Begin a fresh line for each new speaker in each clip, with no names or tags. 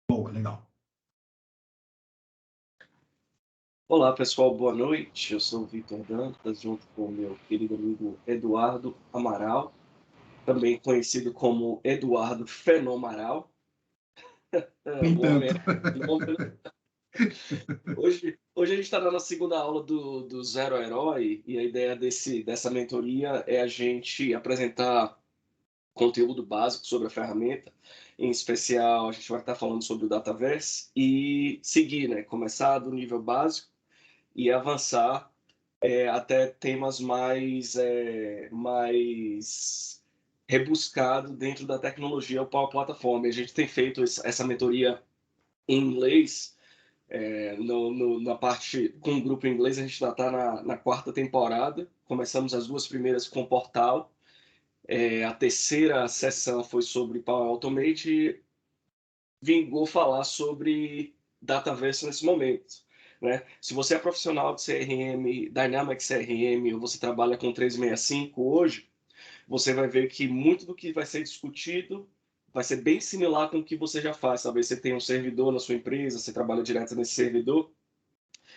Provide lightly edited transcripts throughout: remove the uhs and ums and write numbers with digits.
Boa, legal.
Olá, pessoal, boa noite. Eu sou o Vitor Dantas, junto com o meu querido amigo Eduardo Amaral, também conhecido como Eduardo Fenomaral. O homem
Entanto.
é nome, né? Hoje a gente está na segunda aula do Zero Herói, e a ideia dessa mentoria é a gente apresentar conteúdo básico sobre a ferramenta. Em especial, a gente vai estar falando sobre o Dataverse e seguir, né? Começar do nível básico e avançar até temas mais rebuscados dentro da tecnologia Power Platform. A gente tem feito essa mentoria em inglês, na parte com o grupo em inglês. A gente já está na quarta temporada. Começamos as duas primeiras com Portal. A terceira sessão foi sobre Power Automate e vingou falar sobre Dataverse nesse momento. Né? Se você é profissional de CRM, Dynamics CRM, ou você trabalha com 365 hoje, você vai ver que muito do que vai ser discutido vai ser bem similar com o que você já faz. Talvez você tenha um servidor na sua empresa, você trabalha direto nesse servidor.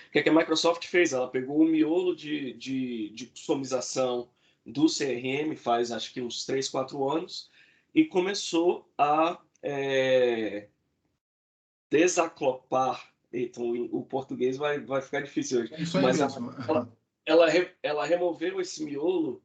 O que é que a Microsoft fez? Ela pegou o miolo de customização do CRM faz acho que uns 3, 4 anos e começou a desacoplar. Então, o português vai ficar difícil hoje.
É isso aí
Mas
mesmo.
ela removeu esse miolo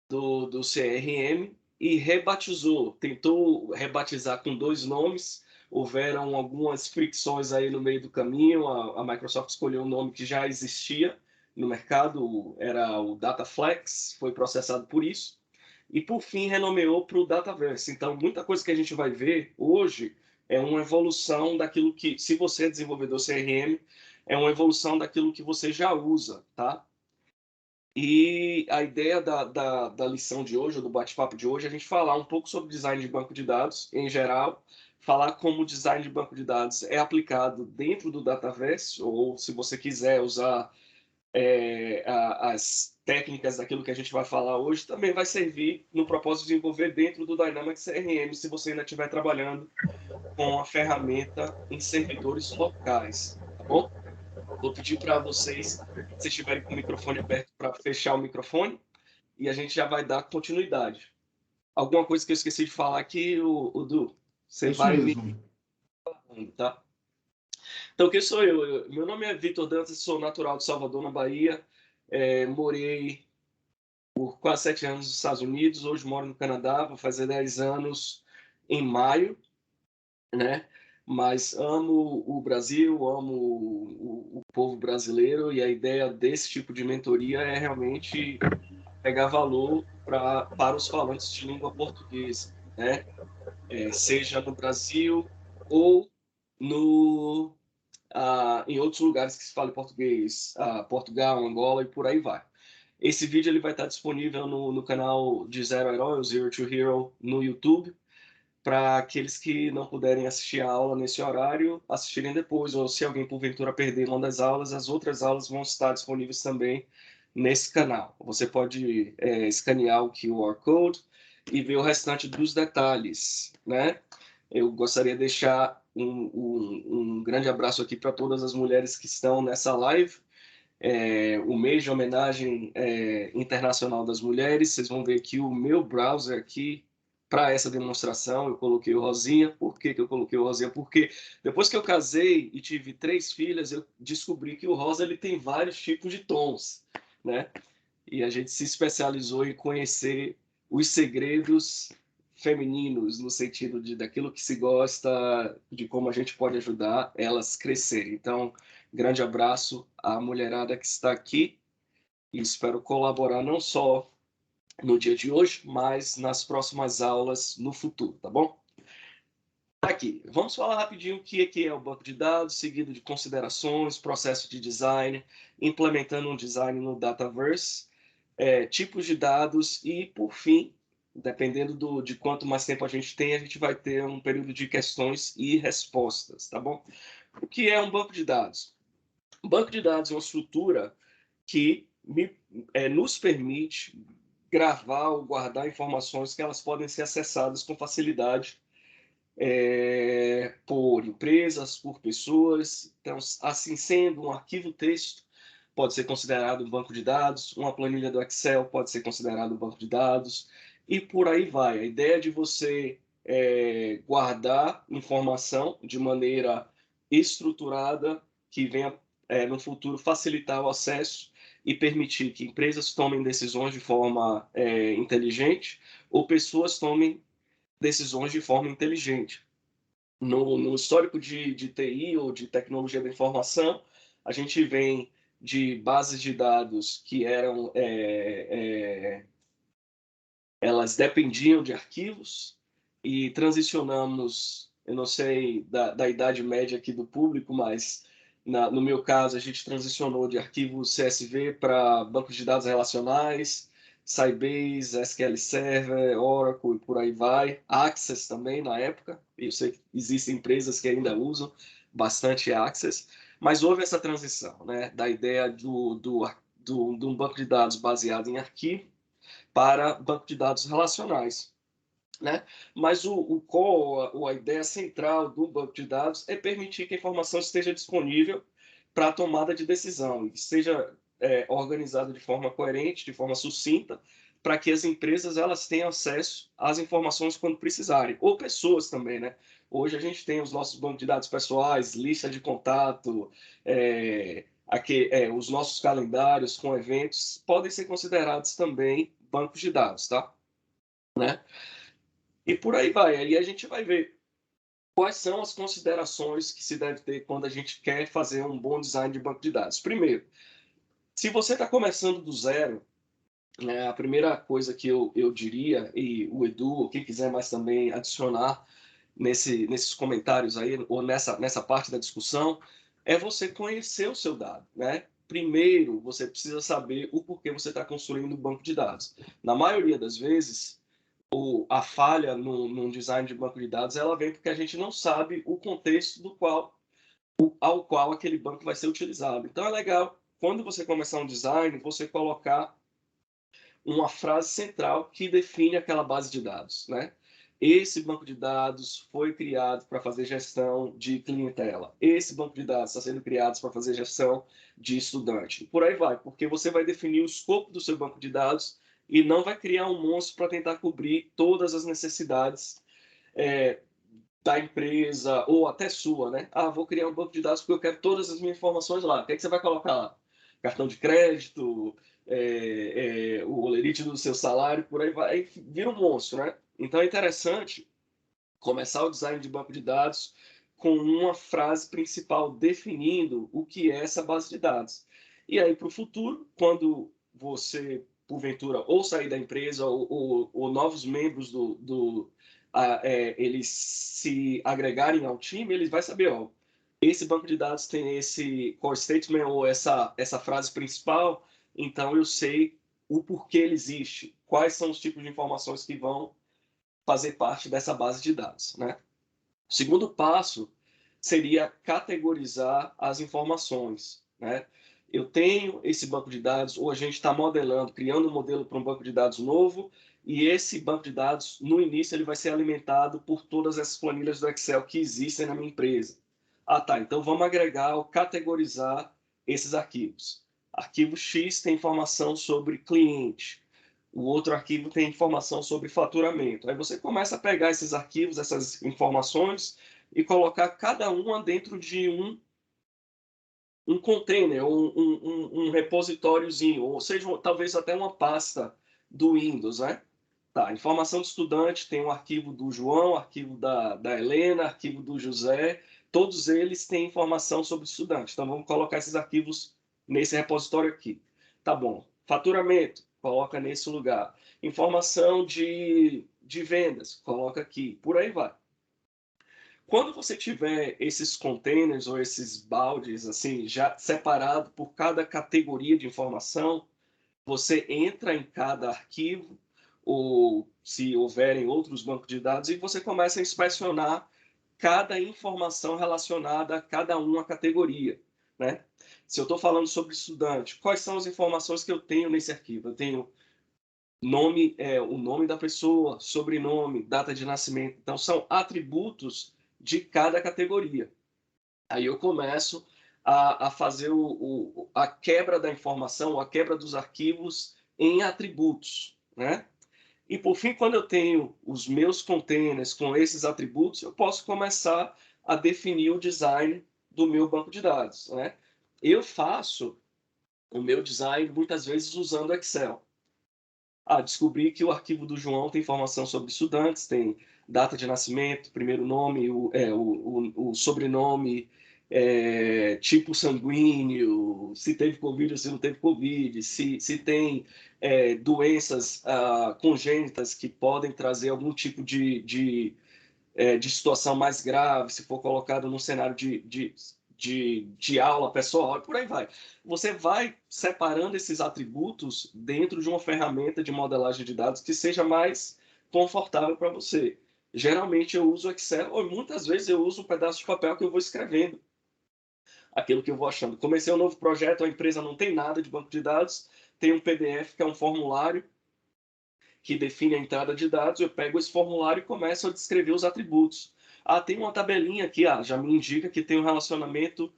do CRM e rebatizou, tentou rebatizar com dois nomes. Houveram algumas fricções aí no meio do caminho. A Microsoft escolheu um nome que já existia no mercado, era o Dataflex, foi processado por isso. E, por fim, renomeou para o Dataverse. Então, muita coisa que a gente vai ver hoje é uma evolução daquilo que, se você é desenvolvedor CRM, é uma evolução daquilo que você já usa, tá? E a ideia da lição de hoje, ou do bate-papo de hoje, é a gente falar um pouco sobre design de banco de dados em geral, falar como o design de banco de dados é aplicado dentro do Dataverse, ou se você quiser usar as técnicas daquilo que a gente vai falar hoje, também vai servir no propósito de desenvolver dentro do Dynamics CRM, se você ainda estiver trabalhando com a ferramenta em servidores locais, tá bom? Vou pedir para vocês, se estiverem com o microfone aberto, para fechar o microfone e a gente já vai dar continuidade. Alguma coisa que eu esqueci de falar aqui, o Du,
É
você
isso
vai me
mesmo.
falando, tá? Então, quem sou eu? Meu nome é Vitor Dantas, sou natural de Salvador, na Bahia. Morei por quase 7 anos nos Estados Unidos, hoje moro no Canadá, vou fazer 10 anos em maio, né? Mas amo o Brasil, amo o povo brasileiro, e a ideia desse tipo de mentoria é realmente pegar valor para os falantes de língua portuguesa, né? Seja no Brasil ou no, em outros lugares que se fala português, Portugal, Angola e por aí vai. Esse vídeo ele vai estar disponível no canal de Zero Herói, o Zero to Hero, no YouTube, para aqueles que não puderem assistir a aula nesse horário, assistirem depois, ou se alguém porventura perder uma das aulas, as outras aulas vão estar disponíveis também nesse canal. Você pode escanear o QR Code e ver o restante dos detalhes, né? Eu gostaria de deixar um grande abraço aqui para todas as mulheres que estão nessa live. O mês de homenagem internacional das mulheres. Vocês vão ver que o meu browser aqui, para essa demonstração, eu coloquei o rosinha. Por que eu coloquei o rosinha? Porque depois que eu casei e tive 3 filhas, eu descobri que o rosa ele tem vários tipos de tons, né? E a gente se especializou em conhecer os segredos femininos, no sentido daquilo que se gosta, de como a gente pode ajudar elas a crescerem. Então, grande abraço à mulherada que está aqui e espero colaborar não só no dia de hoje, mas nas próximas aulas no futuro, tá bom? Aqui, vamos falar rapidinho o que é o banco de dados, seguido de considerações, processo de design, implementando um design no Dataverse, tipos de dados e, por fim, dependendo de quanto mais tempo a gente tem, a gente vai ter um período de questões e respostas, tá bom? O que é um banco de dados? Um banco de dados é uma estrutura que nos permite gravar ou guardar informações que elas podem ser acessadas com facilidade por empresas, por pessoas. Então, assim sendo, um arquivo texto pode ser considerado um banco de dados, uma planilha do Excel pode ser considerado um banco de dados, e por aí vai. A ideia de você guardar informação de maneira estruturada, que venha no futuro facilitar o acesso e permitir que empresas tomem decisões de forma inteligente ou pessoas tomem decisões de forma inteligente. No histórico de TI ou de tecnologia da informação, a gente vem de bases de dados que eram elas dependiam de arquivos e transicionamos, eu não sei da idade média aqui do público, mas no meu caso a gente transicionou de arquivos CSV para bancos de dados relacionais, Sybase, SQL Server, Oracle e por aí vai, Access também na época, eu sei que existem empresas que ainda usam bastante Access, mas houve essa transição, né, da ideia de um banco de dados baseado em arquivo para banco de dados relacionais, né? Mas o core, ou a ideia central do banco de dados é permitir que a informação esteja disponível para a tomada de decisão, e seja organizada de forma coerente, de forma sucinta, para que as empresas elas tenham acesso às informações quando precisarem, ou pessoas também, né? Hoje a gente tem os nossos bancos de dados pessoais, lista de contato, os nossos calendários com eventos podem ser considerados também bancos de dados, tá? Né? E por aí vai. Aí a gente vai ver quais são as considerações que se deve ter quando a gente quer fazer um bom design de banco de dados. Primeiro, se você está começando do zero, né, a primeira coisa que eu diria, e o Edu, ou quem quiser mais também adicionar nesses comentários aí, ou nessa parte da discussão, é você conhecer o seu dado, né? Primeiro, você precisa saber o porquê você está construindo um banco de dados. Na maioria das vezes, a falha no design de banco de dados, ela vem porque a gente não sabe o contexto ao qual aquele banco vai ser utilizado. Então é legal, quando você começar um design, você colocar uma frase central que define aquela base de dados, né? Esse banco de dados foi criado para fazer gestão de clientela. Esse banco de dados está sendo criado para fazer gestão de estudante. Por aí vai, porque você vai definir o escopo do seu banco de dados e não vai criar um monstro para tentar cobrir todas as necessidades é, da empresa ou até sua, né? Ah, vou criar um banco de dados porque eu quero todas as minhas informações lá. O que é que você vai colocar lá? Cartão de crédito, o olerite do seu salário, por aí vai. Aí vira um monstro, né? Então é interessante começar o design de banco de dados com uma frase principal definindo o que é essa base de dados. E aí, para o futuro, quando você, porventura, ou sair da empresa ou novos membros eles se agregarem ao time, eles vão saber, ó, esse banco de dados tem esse core statement ou essa frase principal, então eu sei o porquê ele existe, quais são os tipos de informações que vão fazer parte dessa base de dados, né? O segundo passo seria categorizar as informações, né? Eu tenho esse banco de dados, ou a gente está modelando, criando um modelo para um banco de dados novo, e esse banco de dados, no início, ele vai ser alimentado por todas essas planilhas do Excel que existem na minha empresa. Ah, tá, então vamos agregar ou categorizar esses arquivos. Arquivo X tem informação sobre cliente, o outro arquivo tem informação sobre faturamento. Aí você começa a pegar esses arquivos, essas informações, e colocar cada uma dentro de um container, um repositóriozinho, ou seja, talvez até uma pasta do Windows, né? Tá, informação do estudante tem um arquivo do João, arquivo da Helena, arquivo do José, todos eles têm informação sobre o estudante. Então vamos colocar esses arquivos nesse repositório aqui. Tá bom. Faturamento, coloca nesse lugar. Informação de vendas, coloca aqui. Por aí vai. Quando você tiver esses containers ou esses baldes assim já separado por cada categoria de informação, você entra em cada arquivo ou se houverem outros bancos de dados e você começa a inspecionar cada informação relacionada a cada uma categoria, né? Se eu estou falando sobre estudante, quais são as informações que eu tenho nesse arquivo? Eu tenho nome é o nome da pessoa, sobrenome, data de nascimento. Então, são atributos de cada categoria. Aí eu começo a fazer a quebra da informação, a quebra dos arquivos em atributos, né? E, por fim, quando eu tenho os meus containers com esses atributos, eu posso começar a definir o design do meu banco de dados, né? Eu faço o meu design muitas vezes usando Excel. Descobri que o arquivo do João tem informação sobre estudantes, tem data de nascimento, primeiro nome, o sobrenome, tipo sanguíneo, se teve Covid ou se não teve Covid, se tem doenças congênitas que podem trazer algum tipo de situação mais grave, se for colocado num cenário de aula pessoal, e por aí vai. Você vai separando esses atributos dentro de uma ferramenta de modelagem de dados que seja mais confortável para você. Geralmente eu uso Excel, ou muitas vezes eu uso um pedaço de papel que eu vou escrevendo aquilo que eu vou achando. Comecei um novo projeto, a empresa não tem nada de banco de dados, tem um PDF que é um formulário que define a entrada de dados, eu pego esse formulário e começo a descrever os atributos. Tem uma tabelinha aqui, já me indica que tem um relacionamento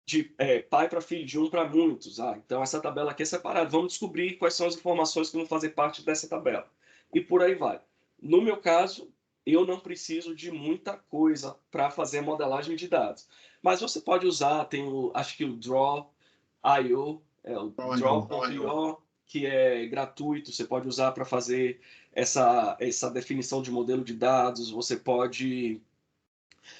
de pai para filho, de um para muitos. Então essa tabela aqui é separada. Vamos descobrir quais são as informações que vão fazer parte dessa tabela. E por aí vai. No meu caso, eu não preciso de muita coisa para fazer a modelagem de dados. Mas você pode usar, acho que o Draw.io, o Draw.io, que é gratuito, você pode usar para fazer essa definição de modelo de dados, você pode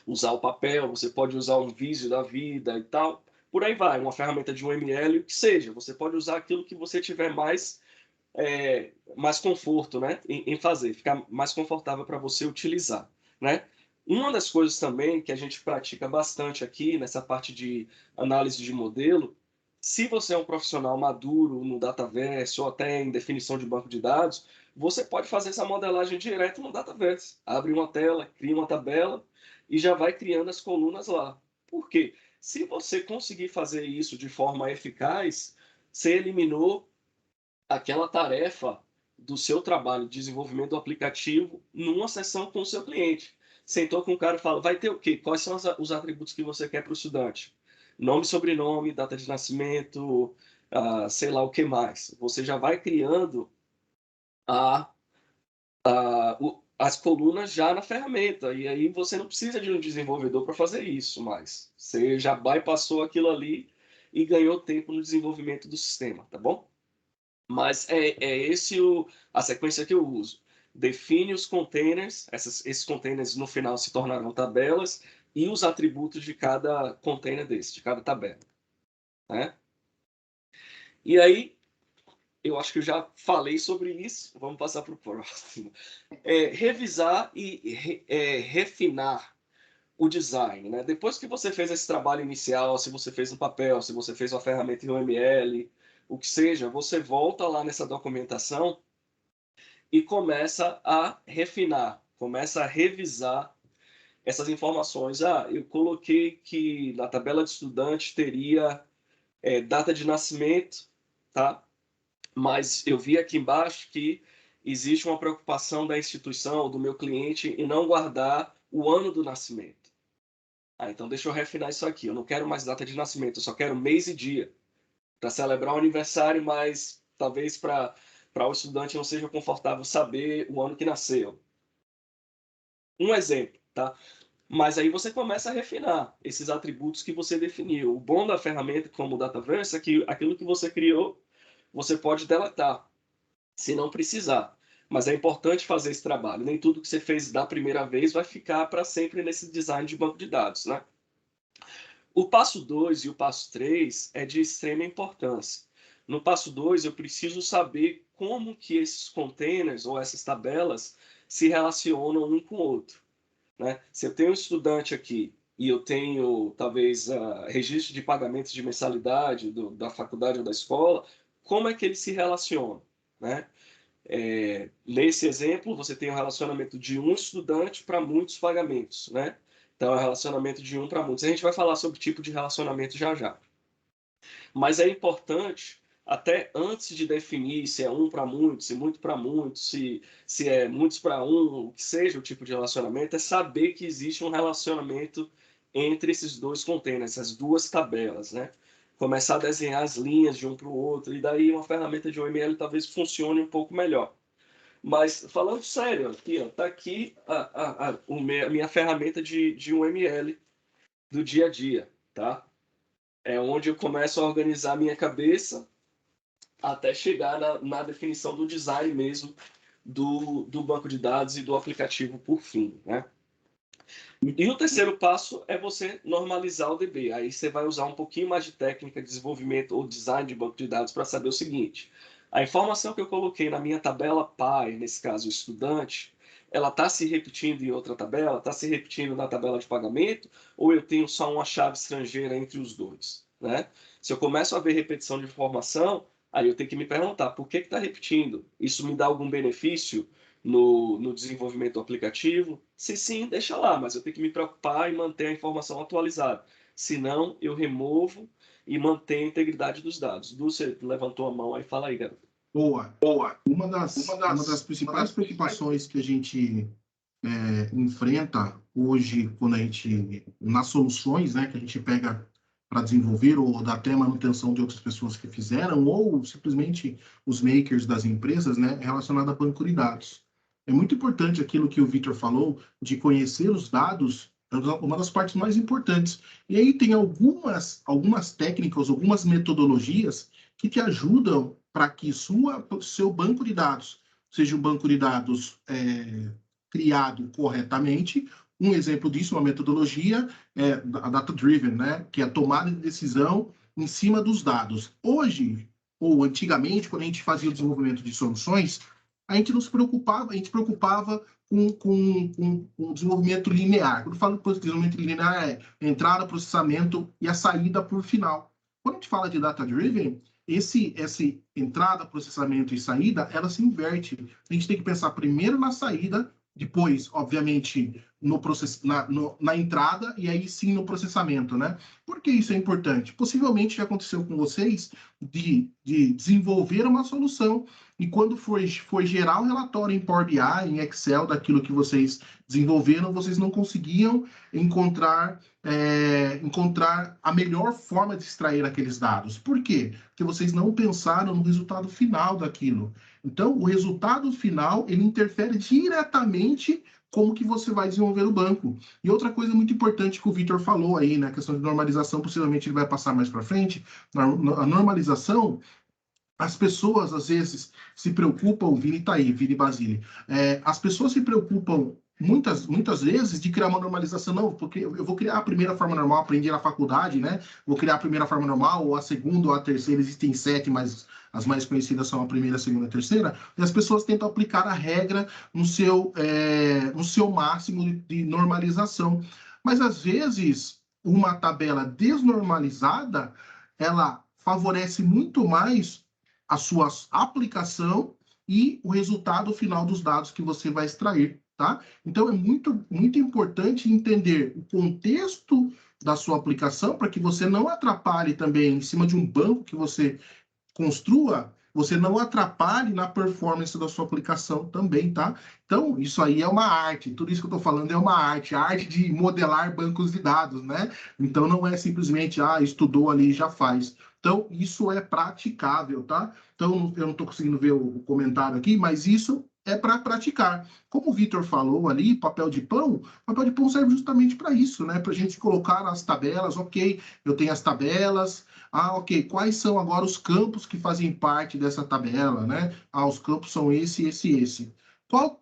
usar o papel, você pode usar um Visio da vida e tal. Por aí vai, uma ferramenta de UML, o que seja. Você pode usar aquilo que você tiver mais conforto, né, em fazer, ficar mais confortável para você utilizar, né? Uma das coisas também que a gente pratica bastante aqui nessa parte de análise de modelo, se você é um profissional maduro no Dataverse ou até em definição de banco de dados, você pode fazer essa modelagem direto no Dataverse. Abre uma tela, cria uma tabela e já vai criando as colunas lá. Por quê? Se você conseguir fazer isso de forma eficaz, você eliminou aquela tarefa do seu trabalho de desenvolvimento do aplicativo numa sessão com o seu cliente. Sentou com o cara e fala, vai ter o quê? Quais são os atributos que você quer para o estudante? Nome, sobrenome, data de nascimento, sei lá o que mais. Você já vai criando a, as colunas já na ferramenta. E aí você não precisa de um desenvolvedor para fazer isso mais. Você já bypassou aquilo ali e ganhou tempo no desenvolvimento do sistema, tá bom? Mas esse a sequência que eu uso. Define os containers, esses containers no final se tornarão tabelas, e os atributos de cada container desse, de cada tabela. Né? E aí, eu acho que eu já falei sobre isso, vamos passar para o próximo. Revisar e refinar o design. Né? Depois que você fez esse trabalho inicial, se você fez no papel, se você fez uma ferramenta em UML, o que seja, você volta lá nessa documentação e começa a refinar, começa a revisar essas informações. Eu coloquei que na tabela de estudante teria data de nascimento, tá? Mas eu vi aqui embaixo que existe uma preocupação da instituição, do meu cliente, em não guardar o ano do nascimento. Então deixa eu refinar isso aqui. Eu não quero mais data de nascimento, eu só quero mês e dia para celebrar o aniversário, mas talvez para o estudante não seja confortável saber o ano que nasceu. Um exemplo, tá? Mas aí você começa a refinar esses atributos que você definiu. O bom da ferramenta como o Dataverse é que aquilo que você criou, você pode deletar, se não precisar. Mas é importante fazer esse trabalho. Nem tudo que você fez da primeira vez vai ficar para sempre nesse design de banco de dados, né? O passo 2 e o passo 3 é de extrema importância. No passo 2, eu preciso saber como que esses containers ou essas tabelas se relacionam um com o outro. Né? Se eu tenho um estudante aqui e eu tenho, talvez, registro de pagamentos de mensalidade da faculdade ou da escola, como é que eles se relacionam? Né? Nesse exemplo, você tem um relacionamento de um estudante para muitos pagamentos. Né? Então, é um relacionamento de um para muitos. A gente vai falar sobre o tipo de relacionamento já já. Mas é importante até antes de definir se é um para muitos, se muito para muitos, se é muitos para um, o que seja o tipo de relacionamento, é saber que existe um relacionamento entre esses dois containers, essas duas tabelas, né? Começar a desenhar as linhas de um para o outro, e daí uma ferramenta de OML talvez funcione um pouco melhor. Mas, falando sério, aqui, ó, tá aqui a minha ferramenta de um ML do dia a dia, tá? É onde eu começo a organizar a minha cabeça até chegar na definição do design mesmo do banco de dados e do aplicativo por fim, né? E o terceiro passo é você normalizar o DB. Aí você vai usar um pouquinho mais de técnica de desenvolvimento ou design de banco de dados para saber o seguinte: a informação que eu coloquei na minha tabela pai, nesse caso estudante, ela está se repetindo em outra tabela, está se repetindo na tabela de pagamento, ou eu tenho só uma chave estrangeira entre os dois, né? Se eu começo a ver repetição de informação, aí eu tenho que me perguntar por que está repetindo? Isso me dá algum benefício no desenvolvimento do aplicativo? Se sim, deixa lá, mas eu tenho que me preocupar em manter a informação atualizada. Senão, eu removo e mantenho a integridade dos dados. Você levantou a mão aí, fala aí, garoto.
Boa. Uma das principais preocupações que a gente enfrenta hoje, quando a gente, nas soluções, né, que a gente pega para desenvolver ou dá até manutenção de outras pessoas que fizeram, ou simplesmente os makers das empresas, né, relacionado a banco de dados. É muito importante aquilo que o Victor falou, de conhecer os dados, é uma das partes mais importantes. E aí tem algumas técnicas, algumas metodologias que te ajudam para que seu banco de dados seja um banco de dados criado corretamente. Um exemplo disso, uma metodologia, é a data-driven, né? Que é a tomada de decisão em cima dos dados. Hoje, ou antigamente, quando a gente fazia o desenvolvimento de soluções, a gente preocupava com o desenvolvimento linear. Quando eu falo de desenvolvimento linear, é entrada, processamento e a saída por final. Quando a gente fala de data-driven, esse entrada, processamento e saída, ela se inverte. A gente tem que pensar primeiro na saída, depois, obviamente, na entrada e aí sim no processamento, né? Por que isso é importante? Possivelmente já aconteceu com vocês de desenvolver uma solução e quando foi gerar um relatório em Power BI, em Excel, daquilo que vocês desenvolveram, vocês não conseguiam encontrar a melhor forma de extrair aqueles dados. Por quê? Porque vocês não pensaram no resultado final daquilo. Então, o resultado final, ele interfere diretamente como que você vai desenvolver o banco. E outra coisa muito importante que o Victor falou aí, né, a questão de normalização, possivelmente ele vai passar mais para frente, a normalização, as pessoas, às vezes, se preocupam, Vini está aí, Vini Basile, as pessoas se preocupam muitas vezes de criar uma normalização, não, porque eu vou criar a primeira forma normal, aprendi na faculdade, né? Vou criar a primeira forma normal, ou a segunda, ou a terceira, existem 7, mas as mais conhecidas são a primeira, a segunda e a terceira, e as pessoas tentam aplicar a regra no seu máximo de normalização. Mas, às vezes, uma tabela desnormalizada, ela favorece muito mais a sua aplicação e o resultado final dos dados que você vai extrair, tá? Então, é muito, muito importante entender o contexto da sua aplicação para que você não atrapalhe também em cima de um banco que você construa, você não atrapalhe na performance da sua aplicação também, tá? Então, isso aí é uma arte, tudo isso que eu estou falando é uma arte, a arte de modelar bancos de dados, né? Então, não é simplesmente, estudou ali e já faz. Então, isso é praticável, tá? Então, eu não estou conseguindo ver o comentário aqui, mas isso é para praticar. Como o Victor falou ali, papel de pão serve justamente para isso, né? Para a gente colocar nas tabelas, ok, eu tenho as tabelas, ok, quais são agora os campos que fazem parte dessa tabela, né? Os campos são esse, esse e esse.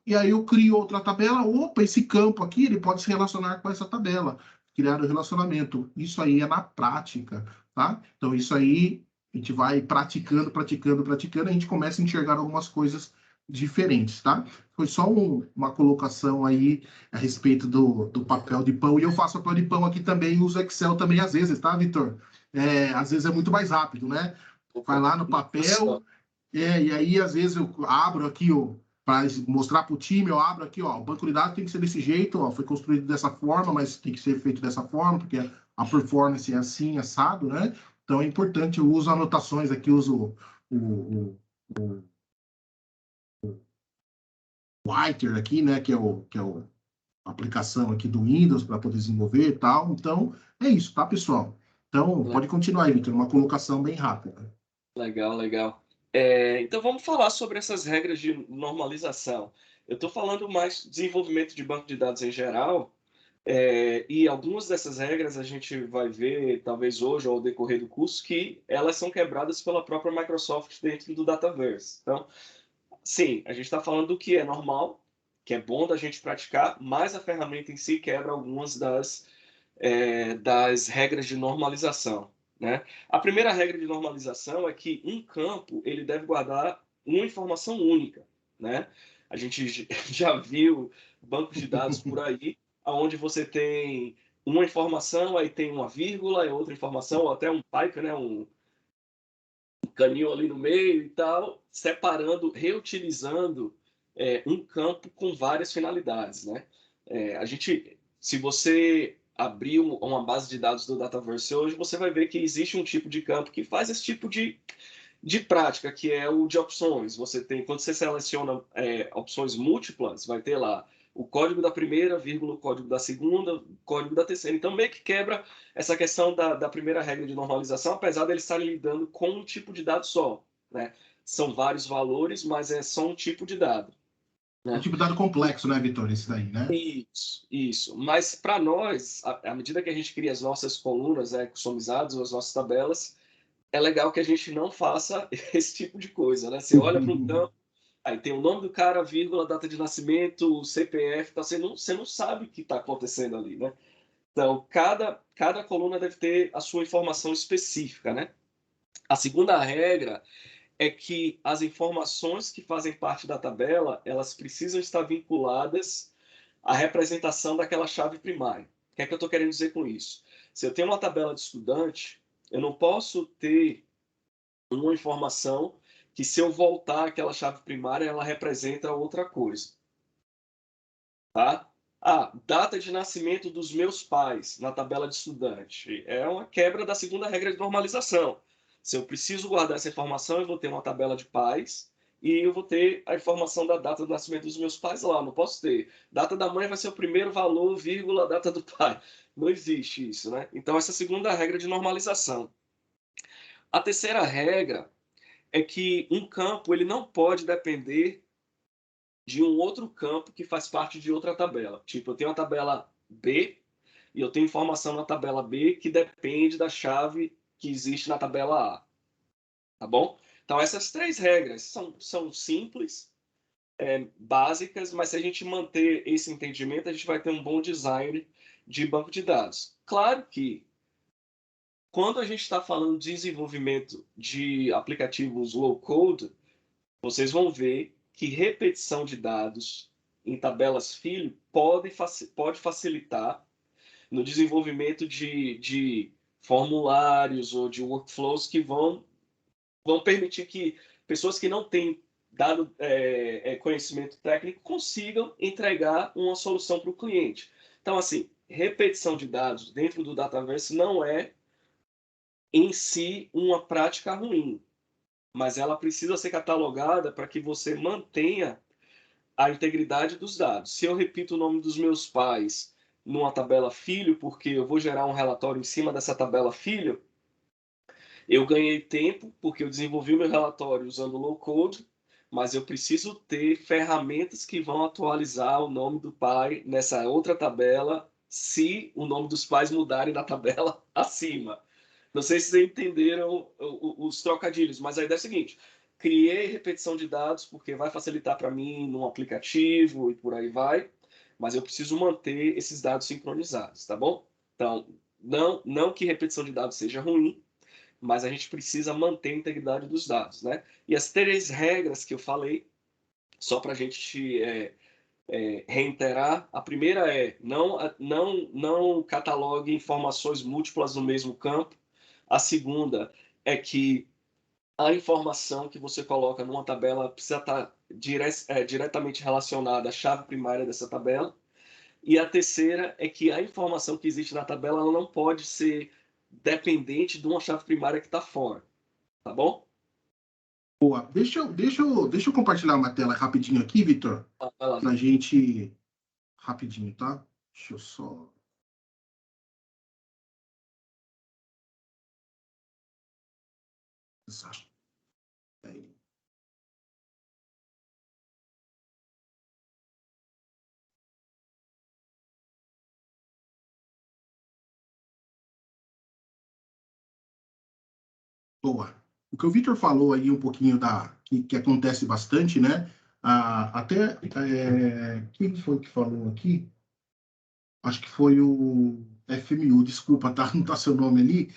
E aí eu crio outra tabela, opa, esse campo aqui, ele pode se relacionar com essa tabela, criar o relacionamento. Isso aí é na prática, tá? Então, isso aí, a gente vai praticando, a gente começa a enxergar algumas coisas diferentes, tá? Foi só uma colocação aí a respeito do papel de pão, e eu faço papel de pão aqui também, uso Excel também às vezes, tá, Vitor? Às vezes é muito mais rápido, né? Vai lá no papel, e aí às vezes eu abro aqui, para mostrar para o time, eu abro aqui, o banco de dados tem que ser desse jeito, foi construído dessa forma, mas tem que ser feito dessa forma, porque a performance é assim, assado, né? Então é importante, eu uso anotações aqui, uso o Writer aqui, né, que é a aplicação aqui do Windows para poder desenvolver e tal. Então, é isso, tá, pessoal? Então, pode continuar aí, Vitor, uma colocação bem rápida.
Legal, legal. Então, vamos falar sobre essas regras de normalização. Eu estou falando mais de desenvolvimento de banco de dados em geral, e algumas dessas regras a gente vai ver, talvez hoje ou ao decorrer do curso, que elas são quebradas pela própria Microsoft dentro do Dataverse. Então, sim, a gente está falando do que é normal, que é bom da gente praticar, mas a ferramenta em si quebra algumas das regras de normalização, né? A primeira regra de normalização é que um campo ele deve guardar uma informação única, né? A gente já viu bancos de dados por aí, onde você tem uma informação, aí tem uma vírgula, é outra informação, ou até um pipe, né? Um canil ali no meio e tal, separando, reutilizando um campo com várias finalidades, né? Se você abrir uma base de dados do Dataverse hoje, você vai ver que existe um tipo de campo que faz esse tipo de prática, que é o de opções. Quando você seleciona opções múltiplas, vai ter lá o código da primeira, vírgula, o código da segunda, o código da terceira. Então, meio que quebra essa questão da primeira regra de normalização, apesar de eles estarem lidando com um tipo de dado só, né? São vários valores, mas é só um tipo de dado,
É um
né?
tipo de dado complexo, né, Vitor? Esse daí, né?
Isso. Mas para nós, à medida que a gente cria as nossas colunas, customizadas, as nossas tabelas, é legal que a gente não faça esse tipo de coisa, né? Você olha para um campo, aí tem o nome do cara, vírgula, data de nascimento, CPF, tá? Você não sabe o que está acontecendo ali, né? Então, cada coluna deve ter a sua informação específica, né? A segunda regra é que as informações que fazem parte da tabela, elas precisam estar vinculadas à representação daquela chave primária. O que é que eu estou querendo dizer com isso? Se eu tenho uma tabela de estudante, eu não posso ter uma informação que, se eu voltar àquela chave primária, ela representa outra coisa. Tá? Data de nascimento dos meus pais na tabela de estudante. É uma quebra da segunda regra de normalização. Se eu preciso guardar essa informação, eu vou ter uma tabela de pais e eu vou ter a informação da data do nascimento dos meus pais lá. Não posso ter. Data da mãe vai ser o primeiro valor, vírgula, data do pai. Não existe isso, né? Então, essa é a segunda regra de normalização. A terceira regra é que um campo ele não pode depender de um outro campo que faz parte de outra tabela. Tipo, eu tenho a tabela B e eu tenho informação na tabela B que depende da chave que existe na tabela A. Tá bom? Então, essas três regras são simples, básicas, mas se a gente manter esse entendimento, a gente vai ter um bom design de banco de dados. Claro que, quando a gente está falando de desenvolvimento de aplicativos low-code, vocês vão ver que repetição de dados em tabelas filho pode facilitar no desenvolvimento de formulários ou de workflows que vão permitir que pessoas que não têm dado conhecimento técnico consigam entregar uma solução para o cliente. Então, assim, repetição de dados dentro do Dataverse não é em si uma prática ruim, mas ela precisa ser catalogada para que você mantenha a integridade dos dados. Se eu repito o nome dos meus pais numa tabela filho, porque eu vou gerar um relatório em cima dessa tabela filho, eu ganhei tempo, porque eu desenvolvi o meu relatório usando low code, mas eu preciso ter ferramentas que vão atualizar o nome do pai nessa outra tabela, se o nome dos pais mudarem na tabela acima. Não sei se vocês entenderam os trocadilhos, mas a ideia é a seguinte: criei repetição de dados porque vai facilitar para mim num aplicativo e por aí vai, mas eu preciso manter esses dados sincronizados, tá bom? Então, não que repetição de dados seja ruim, mas a gente precisa manter a integridade dos dados, né? E as três regras que eu falei, só para a gente reiterar, a primeira é não catalogue informações múltiplas no mesmo campo. A segunda é que a informação que você coloca numa tabela precisa estar diretamente relacionada à chave primária dessa tabela. E a terceira é que a informação que existe na tabela ela não pode ser dependente de uma chave primária que está fora. Tá bom?
Boa. Deixa eu compartilhar uma tela rapidinho aqui, Vitor,
Vai lá.
pra gente... Rapidinho, tá? Deixa eu só... Aí. Boa. O que o Vitor falou aí um pouquinho que acontece bastante, né? Até quem foi que falou aqui? Acho que foi o FMU, desculpa, tá? Não tá seu nome ali.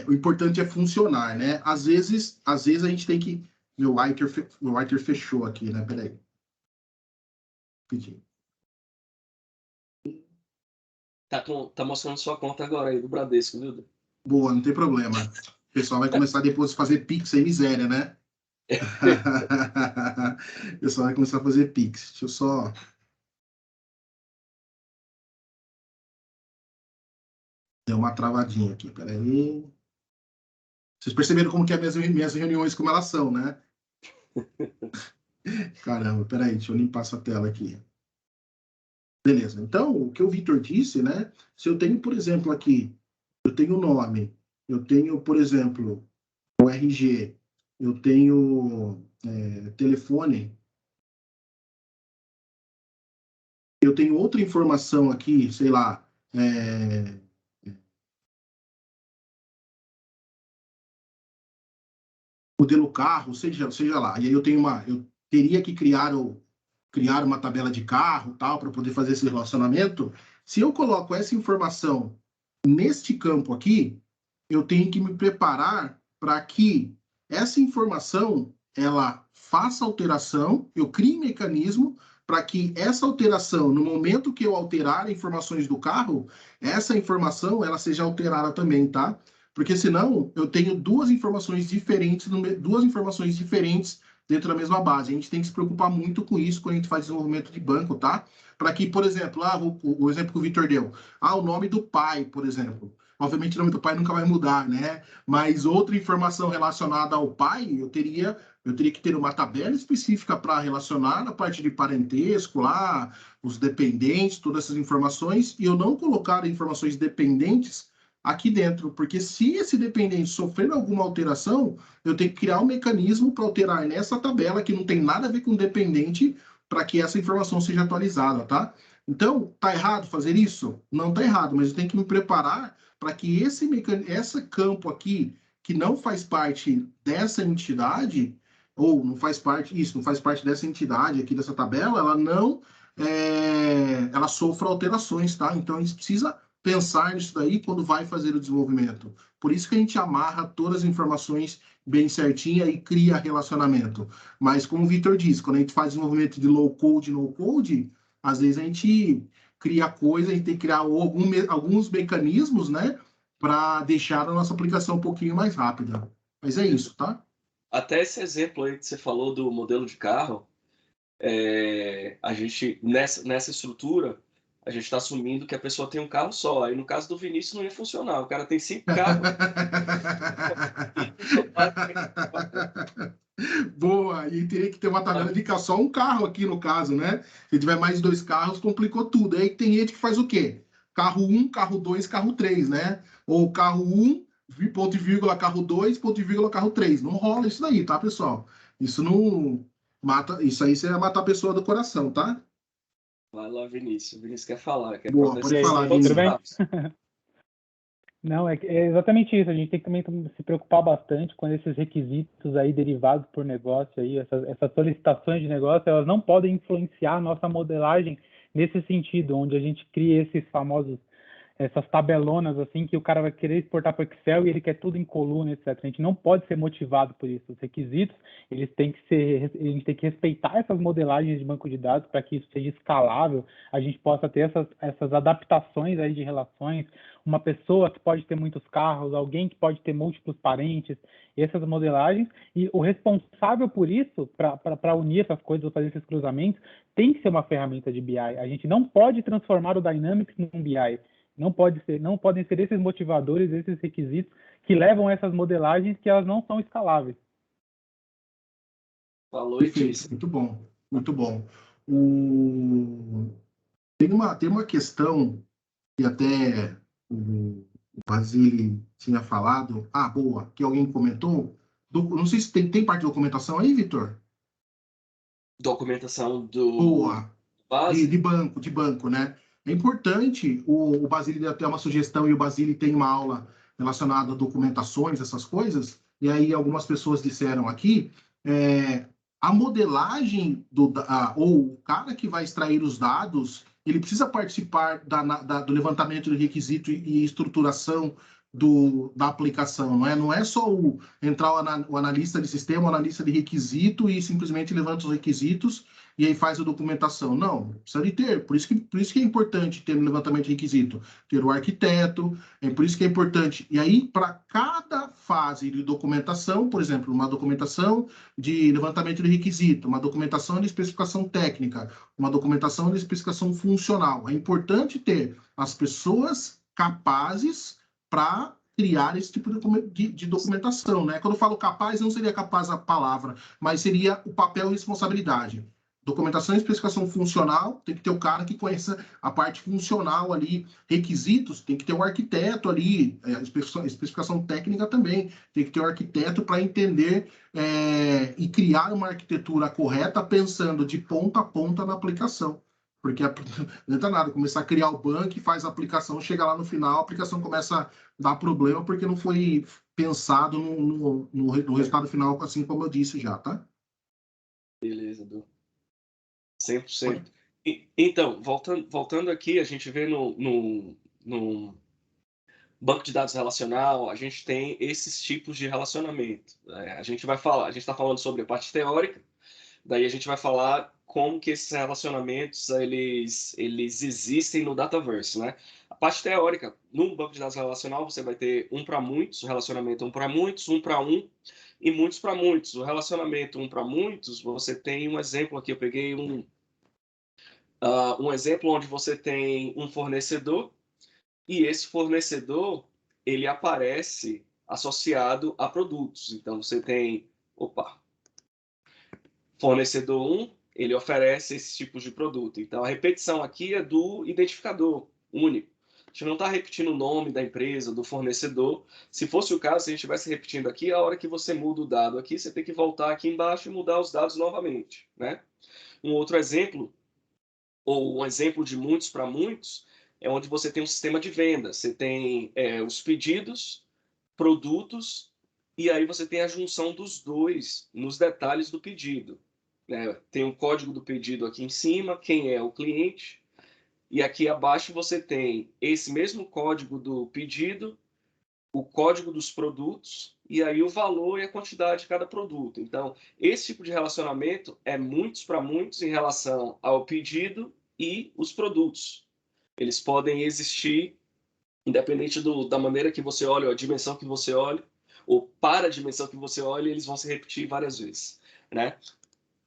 O importante é funcionar, né? Às vezes a gente tem que. Meu writer fechou aqui, né? Peraí. Pedi.
Tá mostrando sua conta agora aí do Bradesco, viu?
Boa, não tem problema. O pessoal vai começar depois a fazer Pix aí, miséria, né? O pessoal vai começar a fazer Pix. Deixa eu só. Deu uma travadinha aqui, peraí. Vocês perceberam como que é minhas reuniões, como elas são, né? Caramba, peraí, deixa eu limpar essa tela aqui. Beleza. Então, o que o Vitor disse, né? Se eu tenho, por exemplo, aqui, eu tenho o nome, eu tenho, por exemplo, o RG, eu tenho telefone, eu tenho outra informação aqui, sei lá, modelo carro, seja lá. E aí eu teria que criar uma tabela de carro, tal, para poder fazer esse relacionamento. Se eu coloco essa informação neste campo aqui, eu tenho que me preparar para que essa informação ela faça alteração, eu crie mecanismo para que essa alteração, no momento que eu alterar informações do carro, essa informação ela seja alterada também, tá? Porque senão eu tenho duas informações diferentes dentro da mesma base. A gente tem que se preocupar muito com isso quando a gente faz desenvolvimento de banco, tá? Para que, por exemplo, o exemplo que o Vitor deu, o nome do pai, por exemplo. Obviamente o nome do pai nunca vai mudar, né? Mas outra informação relacionada ao pai, eu teria que ter uma tabela específica para relacionar a parte de parentesco lá, os dependentes, todas essas informações, e eu não colocar informações dependentes aqui dentro, porque se esse dependente sofrer alguma alteração, eu tenho que criar um mecanismo para alterar nessa tabela que não tem nada a ver com dependente para que essa informação seja atualizada, tá? Então, tá errado fazer isso? Não tá errado, mas eu tenho que me preparar para que esse campo aqui, que não faz parte dessa entidade, ou não faz parte dessa entidade aqui, dessa tabela, ela não ela sofra alterações, tá? Então, a gente precisa pensar nisso daí quando vai fazer o desenvolvimento. Por isso que a gente amarra todas as informações bem certinha e cria relacionamento. Mas, como o Vitor disse, quando a gente faz desenvolvimento de low code, no code, às vezes a gente cria coisa, a gente tem que criar alguns mecanismos, né, para deixar a nossa aplicação um pouquinho mais rápida. Mas é isso, tá?
Até esse exemplo aí que você falou do modelo de carro, a gente, nessa estrutura, a gente está assumindo que a pessoa tem um carro só. Aí, no caso do Vinícius, não ia funcionar. O cara tem 5 carros.
Boa, e teria que ter uma tabela de só um carro aqui no caso, né? Se tiver mais 2 carros, complicou tudo. Aí tem gente que faz o quê? Carro 1, carro 2, carro 3, né? Ou carro 1, ponto e vírgula, carro 2, ponto e vírgula, carro 3. Não rola isso daí, tá, pessoal? Isso não mata, isso aí você vai matar a pessoa do coração, tá?
Vai lá, Vinícius. O Vinícius quer falar, quer
Boa, pode
E
proteger.
aí,
falar,
gente, tudo
Vini.
bem? Não, é exatamente isso. A gente tem que também se preocupar bastante com esses requisitos aí derivados por negócio aí, essas solicitações de negócio, elas não podem influenciar a nossa modelagem nesse sentido, onde a gente cria essas tabelonas assim que o cara vai querer exportar para o Excel e ele quer tudo em coluna, etc. A gente não pode ser motivado por isso. Os requisitos, a gente tem que respeitar essas modelagens de banco de dados para que isso seja escalável, a gente possa ter essas adaptações aí de relações, uma pessoa que pode ter muitos carros, alguém que pode ter múltiplos parentes, essas modelagens, e o responsável por isso, para unir essas coisas ou fazer esses cruzamentos, tem que ser uma ferramenta de BI. A gente não pode transformar o Dynamics num BI. Não podem ser esses motivadores, esses requisitos que levam a essas modelagens que elas não são escaláveis.
Falou e
Perfeito,
disse.
muito bom, muito bom. O... tem uma questão que até o Basile tinha falado, boa, que alguém comentou, não sei se tem parte de documentação aí, Vitor?
Documentação do
Boa, de,
base?
de banco, né? É importante, o Basile deu até uma sugestão e o Basile tem uma aula relacionada a documentações, essas coisas, e aí algumas pessoas disseram aqui, a modelagem ou o cara que vai extrair os dados, ele precisa participar do levantamento de requisito e estruturação da aplicação, não é? Não é só entrar o analista de sistema, o analista de requisito e simplesmente levanta os requisitos e aí faz a documentação. Não, precisa de ter. Por isso que é importante ter no levantamento de requisito, ter o arquiteto, por isso que é importante. E aí, para cada fase de documentação, por exemplo, uma documentação de levantamento de requisito, uma documentação de especificação técnica, uma documentação de especificação funcional, é importante ter as pessoas capazes para criar esse tipo de documentação, né? Quando eu falo capaz, não seria capaz a palavra, mas seria o papel e responsabilidade. Documentação e especificação funcional, tem que ter o cara que conheça a parte funcional ali, requisitos, tem que ter o arquiteto ali, especificação técnica também, tem que ter o arquiteto para entender e criar uma arquitetura correta, pensando de ponta a ponta na aplicação. Porque não adianta nada começar a criar o banco, faz a aplicação, chega lá no final, a aplicação começa a dar problema porque não foi pensado no resultado final, assim como eu disse já, tá?
Beleza, Edu. 100%. Então, voltando aqui, a gente vê no banco de dados relacional, a gente tem esses tipos de relacionamento. A gente está falando sobre a parte teórica, daí a gente vai falar como que esses relacionamentos eles existem no Dataverse, né? A parte teórica, no banco de dados relacional, você vai ter um para muitos, o relacionamento um para muitos, um para um e muitos para muitos. O relacionamento um para muitos, você tem um exemplo aqui, eu peguei um exemplo onde você tem um fornecedor e esse fornecedor ele aparece associado a produtos. Então você tem, fornecedor 1, ele oferece esse tipo de produto. Então a repetição aqui é do identificador único. A gente não está repetindo o nome da empresa, do fornecedor. Se fosse o caso, se a gente estivesse repetindo aqui, a hora que você muda o dado aqui, você tem que voltar aqui embaixo e mudar os dados novamente, né? Um outro exemplo ou um exemplo de muitos para muitos, é onde você tem um sistema de venda. Você tem os pedidos, produtos, e aí você tem a junção dos dois nos detalhes do pedido. Tem o código do pedido aqui em cima, quem é o cliente, e aqui abaixo você tem esse mesmo código do pedido, o código dos produtos, e aí o valor e a quantidade de cada produto. Então, esse tipo de relacionamento é muitos para muitos em relação ao pedido e os produtos. Eles podem existir independente da maneira que você olha, ou a dimensão que você olha, ou para a dimensão que você olha, eles vão se repetir várias vezes, né?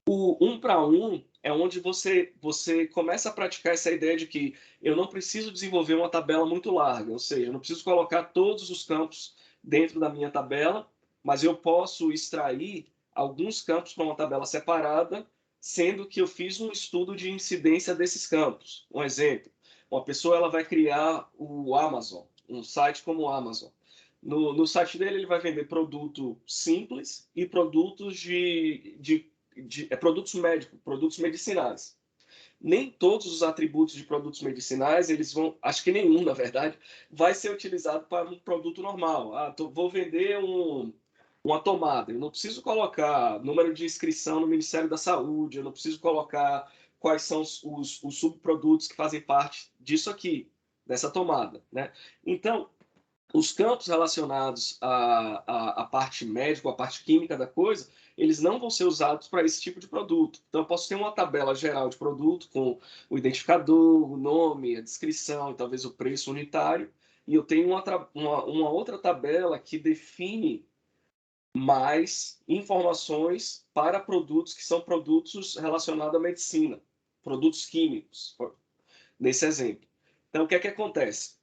O um para um é onde você começa a praticar essa ideia de que eu não preciso desenvolver uma tabela muito larga, ou seja, eu não preciso colocar todos os campos dentro da minha tabela, mas eu posso extrair alguns campos para uma tabela separada, sendo que eu fiz um estudo de incidência desses campos. Um exemplo, uma pessoa ela vai criar o Amazon, um site como o Amazon. No site dele, ele vai vender produto simples e produtos produtos médicos, produtos medicinais. Nem todos os atributos de produtos medicinais, eles vão, acho que nenhum, na verdade, vai ser utilizado para um produto normal. Vou vender uma tomada. Eu não preciso colocar número de inscrição no Ministério da Saúde, eu não preciso colocar quais são os subprodutos que fazem parte disso aqui, dessa tomada, né? Então, os campos relacionados à parte médica, à parte química da coisa, eles não vão ser usados para esse tipo de produto. Então, eu posso ter uma tabela geral de produto com o identificador, o nome, a descrição e talvez o preço unitário, e eu tenho uma outra tabela que define mais informações para produtos que são produtos relacionados à medicina, produtos químicos, nesse exemplo. Então, o que é que acontece?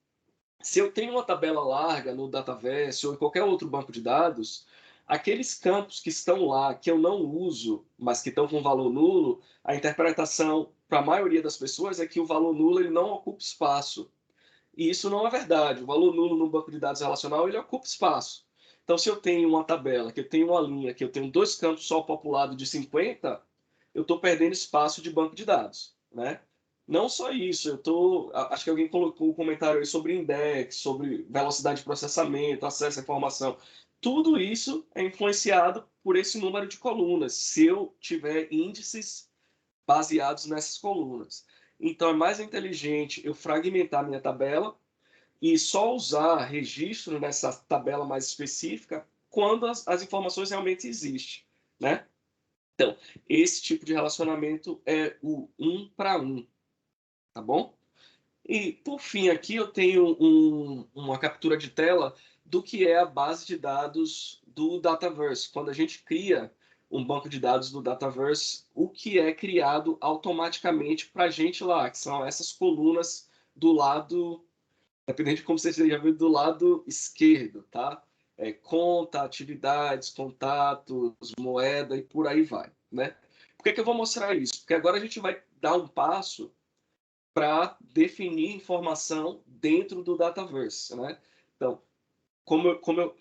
Se eu tenho uma tabela larga no Dataverse ou em qualquer outro banco de dados, Aqueles campos que estão lá, que eu não uso, mas que estão com valor nulo, a interpretação para a maioria das pessoas é que o valor nulo ele não ocupa espaço. E isso não é verdade. O valor nulo no banco de dados relacional ele ocupa espaço. Então, se eu tenho uma tabela, que eu tenho uma linha, que eu tenho 2 campos só populados de 50, eu estou perdendo espaço de banco de dados, né? Não só isso, acho que alguém colocou um comentário aí sobre index, sobre velocidade de processamento, acesso à informação. Tudo isso é influenciado por esse número de colunas, se eu tiver índices baseados nessas colunas. Então, é mais inteligente eu fragmentar minha tabela e só usar registro nessa tabela mais específica quando as informações realmente existem, né? Então, esse tipo de relacionamento é o 1 para 1, tá bom? E, por fim, aqui eu tenho uma captura de tela do que é a base de dados do Dataverse. Quando a gente cria um banco de dados do Dataverse, o que é criado automaticamente para a gente lá, que são essas colunas do lado, dependendo de como você esteja vendo, do lado esquerdo, tá? Conta, atividades, contatos, moeda e por aí vai, né? Por que eu vou mostrar isso? Porque agora a gente vai dar um passo para definir informação dentro do Dataverse, né? Então, como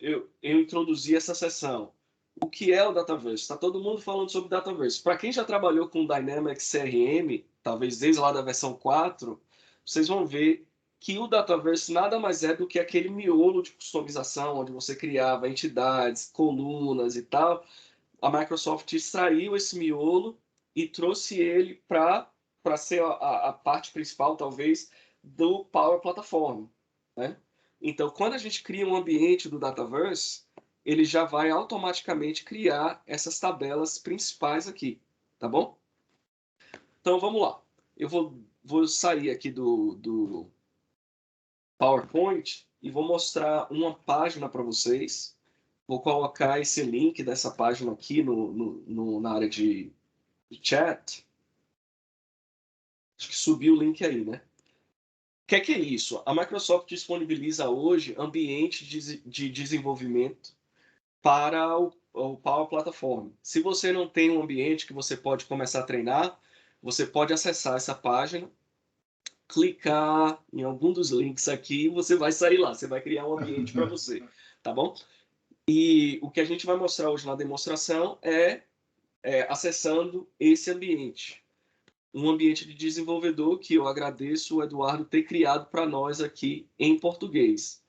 eu introduzi essa sessão, o que é o Dataverse? Está todo mundo falando sobre Dataverse. Para quem já trabalhou com Dynamics CRM, talvez desde lá da versão 4, vocês vão ver que o Dataverse nada mais é do que aquele miolo de customização, onde você criava entidades, colunas e tal. A Microsoft extraiu esse miolo e trouxe ele para ser a parte principal, talvez, do Power Platform, né? Então, quando a gente cria um ambiente do Dataverse, ele já vai automaticamente criar essas tabelas principais aqui, tá bom? Então, vamos lá. Eu vou sair aqui do PowerPoint e vou mostrar uma página para vocês. Vou colocar esse link dessa página aqui na área de chat. Acho que subiu o link aí, né? O que é isso? A Microsoft disponibiliza hoje ambiente de desenvolvimento para o Power Platform. Se você não tem um ambiente que você pode começar a treinar, você pode acessar essa página, clicar em algum dos links aqui e você vai sair lá. Você vai criar um ambiente para você, tá bom? E o que a gente vai mostrar hoje na demonstração é acessando esse ambiente. Um ambiente de desenvolvedor que eu agradeço o Eduardo ter criado para nós aqui em português.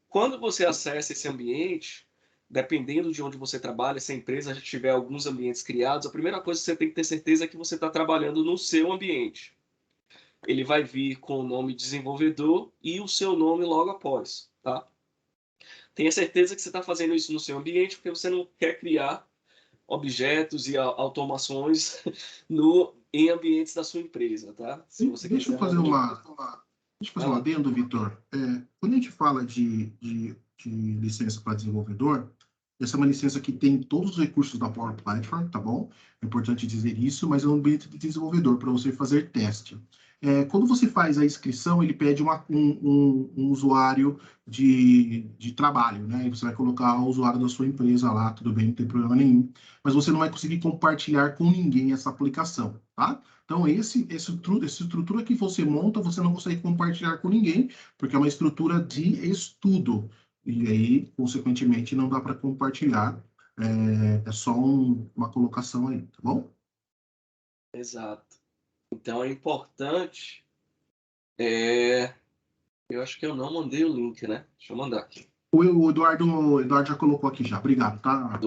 Quando você acessa esse ambiente, dependendo de onde você trabalha, se a empresa já tiver alguns ambientes criados, a primeira coisa que você tem que ter certeza é que você está trabalhando no seu ambiente. Ele vai vir com o nome desenvolvedor e o seu nome logo após, tá? Tenha certeza que você está fazendo isso no seu ambiente, porque você não quer criar objetos e automações em ambientes da sua empresa, tá?
Se você deixa eu fazer um adendo, Vitor. Quando a gente fala de licença para desenvolvedor, essa é uma licença que tem todos os recursos da Power Platform, tá bom? É importante dizer isso, mas é um ambiente de desenvolvedor para você fazer teste. Quando você faz a inscrição, ele pede um usuário de trabalho, né? E você vai colocar o usuário da sua empresa lá, tudo bem, não tem problema nenhum. Mas você não vai conseguir compartilhar com ninguém essa aplicação, tá? Então, essa estrutura que você monta, você não consegue compartilhar com ninguém, porque é uma estrutura de estudo. E aí, consequentemente, não dá para compartilhar. É só uma colocação aí, tá bom?
Exato. Então, é importante... Eu acho que eu não mandei o link, né? Deixa eu mandar aqui.
O Eduardo já colocou aqui já. Obrigado, tá?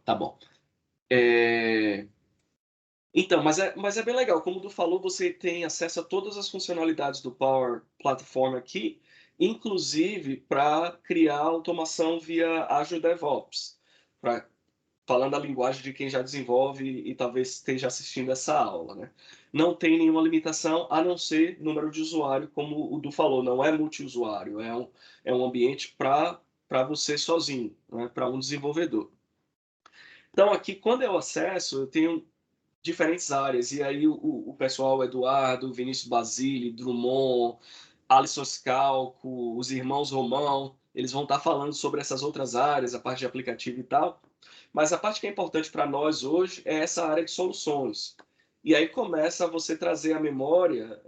Tá bom. Então, mas é bem legal. Como o Du falou, você tem acesso a todas as funcionalidades do Power Platform aqui, inclusive para criar automação via Azure DevOps, falando a linguagem de quem já desenvolve e talvez esteja assistindo essa aula, né? Não tem nenhuma limitação, a não ser número de usuário, como o Du falou, não é multiusuário, é um ambiente para você sozinho, né? Para um desenvolvedor. Então, aqui, quando eu acesso, eu tenho diferentes áreas. E aí o pessoal, Eduardo, Vinícius Basile, Drummond, Alisson Scalco, os irmãos Romão, eles vão estar falando sobre essas outras áreas, a parte de aplicativo e tal. Mas a parte que é importante para nós hoje é essa área de soluções. E aí começa você trazer à memória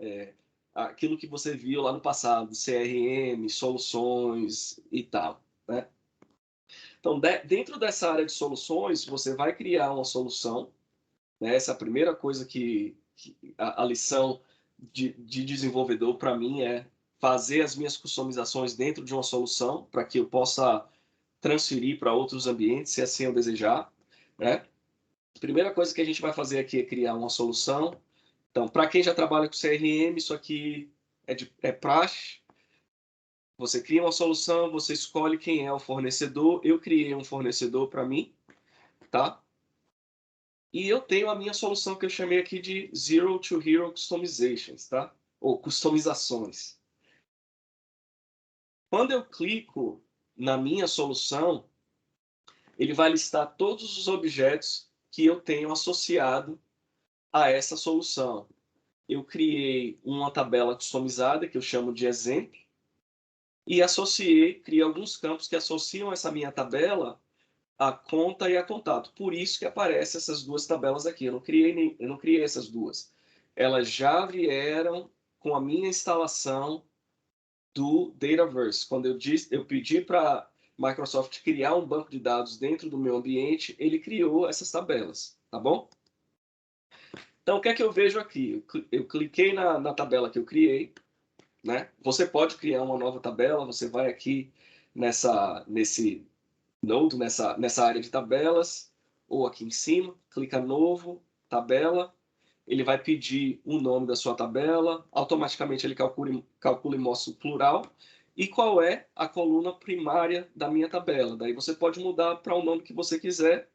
aquilo que você viu lá no passado, CRM, soluções e tal, né? Então, dentro dessa área de soluções, você vai criar uma solução, né? Essa é a primeira coisa que a lição de desenvolvedor para mim é fazer as minhas customizações dentro de uma solução para que eu possa transferir para outros ambientes, se assim eu desejar, né? A primeira coisa que a gente vai fazer aqui é criar uma solução. Então, para quem já trabalha com CRM, isso aqui é praxe. Você cria uma solução, você escolhe quem é o fornecedor. Eu criei um fornecedor para mim, tá? E eu tenho a minha solução que eu chamei aqui de Zero to Hero Customizations, tá? Ou customizações. Quando eu clico na minha solução, ele vai listar todos os objetos que eu tenho associado a essa solução. Eu criei uma tabela customizada que eu chamo de exemplo e criei alguns campos que associam essa minha tabela à conta e a contato. Por isso que aparecem essas duas tabelas aqui. Eu não criei essas duas. Elas já vieram com a minha instalação do Dataverse. Quando eu pedi para a Microsoft criar um banco de dados dentro do meu ambiente, ele criou essas tabelas, tá bom? Então, o que é que eu vejo aqui? Eu cliquei na tabela que eu criei, né? Você pode criar uma nova tabela, você vai aqui nesse node, nessa área de tabelas, ou aqui em cima, clica novo, tabela, ele vai pedir o nome da sua tabela, automaticamente ele calcula e mostra o plural, e qual é a coluna primária da minha tabela. Daí você pode mudar para o nome que você quiser,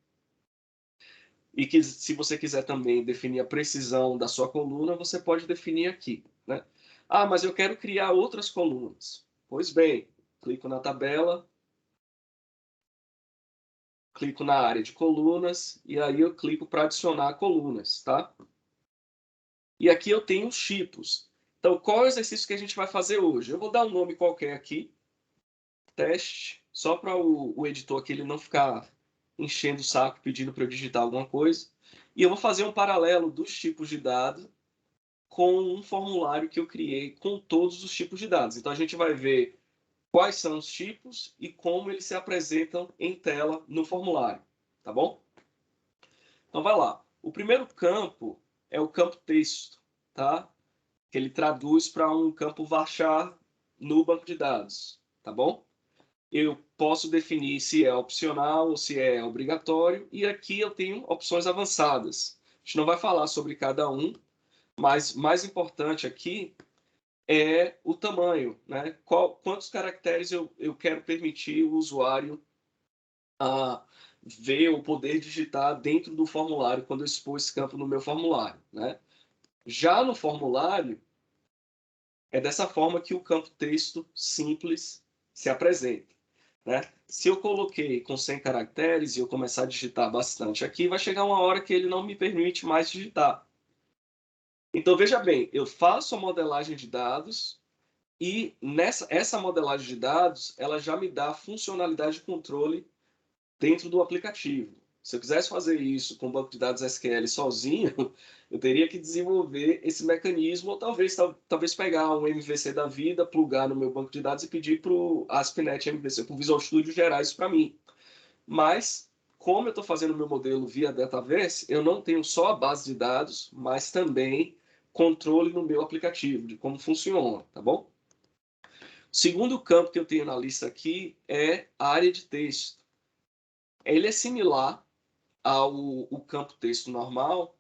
e que se você quiser também definir a precisão da sua coluna, você pode definir aqui, né? Ah, mas eu quero criar outras colunas. Pois bem, clico na tabela, clico na área de colunas, e aí eu clico para adicionar colunas, tá? E aqui eu tenho os tipos. Então, qual é o exercício que a gente vai fazer hoje? Eu vou dar um nome qualquer aqui, teste, só para o editor aqui ele não ficar enchendo o saco pedindo para eu digitar alguma coisa. E eu vou fazer um paralelo dos tipos de dados com um formulário que eu criei com todos os tipos de dados. Então, a gente vai ver quais são os tipos e como eles se apresentam em tela no formulário, tá bom? Então, vai lá. O primeiro campo é o campo texto, tá? Que ele traduz para um campo varchar no banco de dados, tá bom? Eu posso definir se é opcional ou se é obrigatório, e aqui eu tenho opções avançadas. A gente não vai falar sobre cada um, mas mais importante aqui é o tamanho, né? Quantos caracteres eu quero permitir o usuário ver ou poder digitar dentro do formulário quando eu expor esse campo no meu formulário, né? Já no formulário, é dessa forma que o campo texto simples se apresenta, né? Se eu coloquei com 100 caracteres e eu começar a digitar bastante aqui, vai chegar uma hora que ele não me permite mais digitar. Então, veja bem, eu faço a modelagem de dados e essa modelagem de dados, ela já me dá funcionalidade de controle dentro do aplicativo. Se eu quisesse fazer isso com o banco de dados SQL sozinho, eu teria que desenvolver esse mecanismo, ou talvez pegar um MVC da vida, plugar no meu banco de dados e pedir para o ASP.NET MVC, para o Visual Studio gerar isso para mim. Mas, como eu estou fazendo o meu modelo via Dataverse, eu não tenho só a base de dados, mas também controle no meu aplicativo, de como funciona, tá bom? O segundo campo que eu tenho na lista aqui é a área de texto. Ele é similar ao campo texto normal,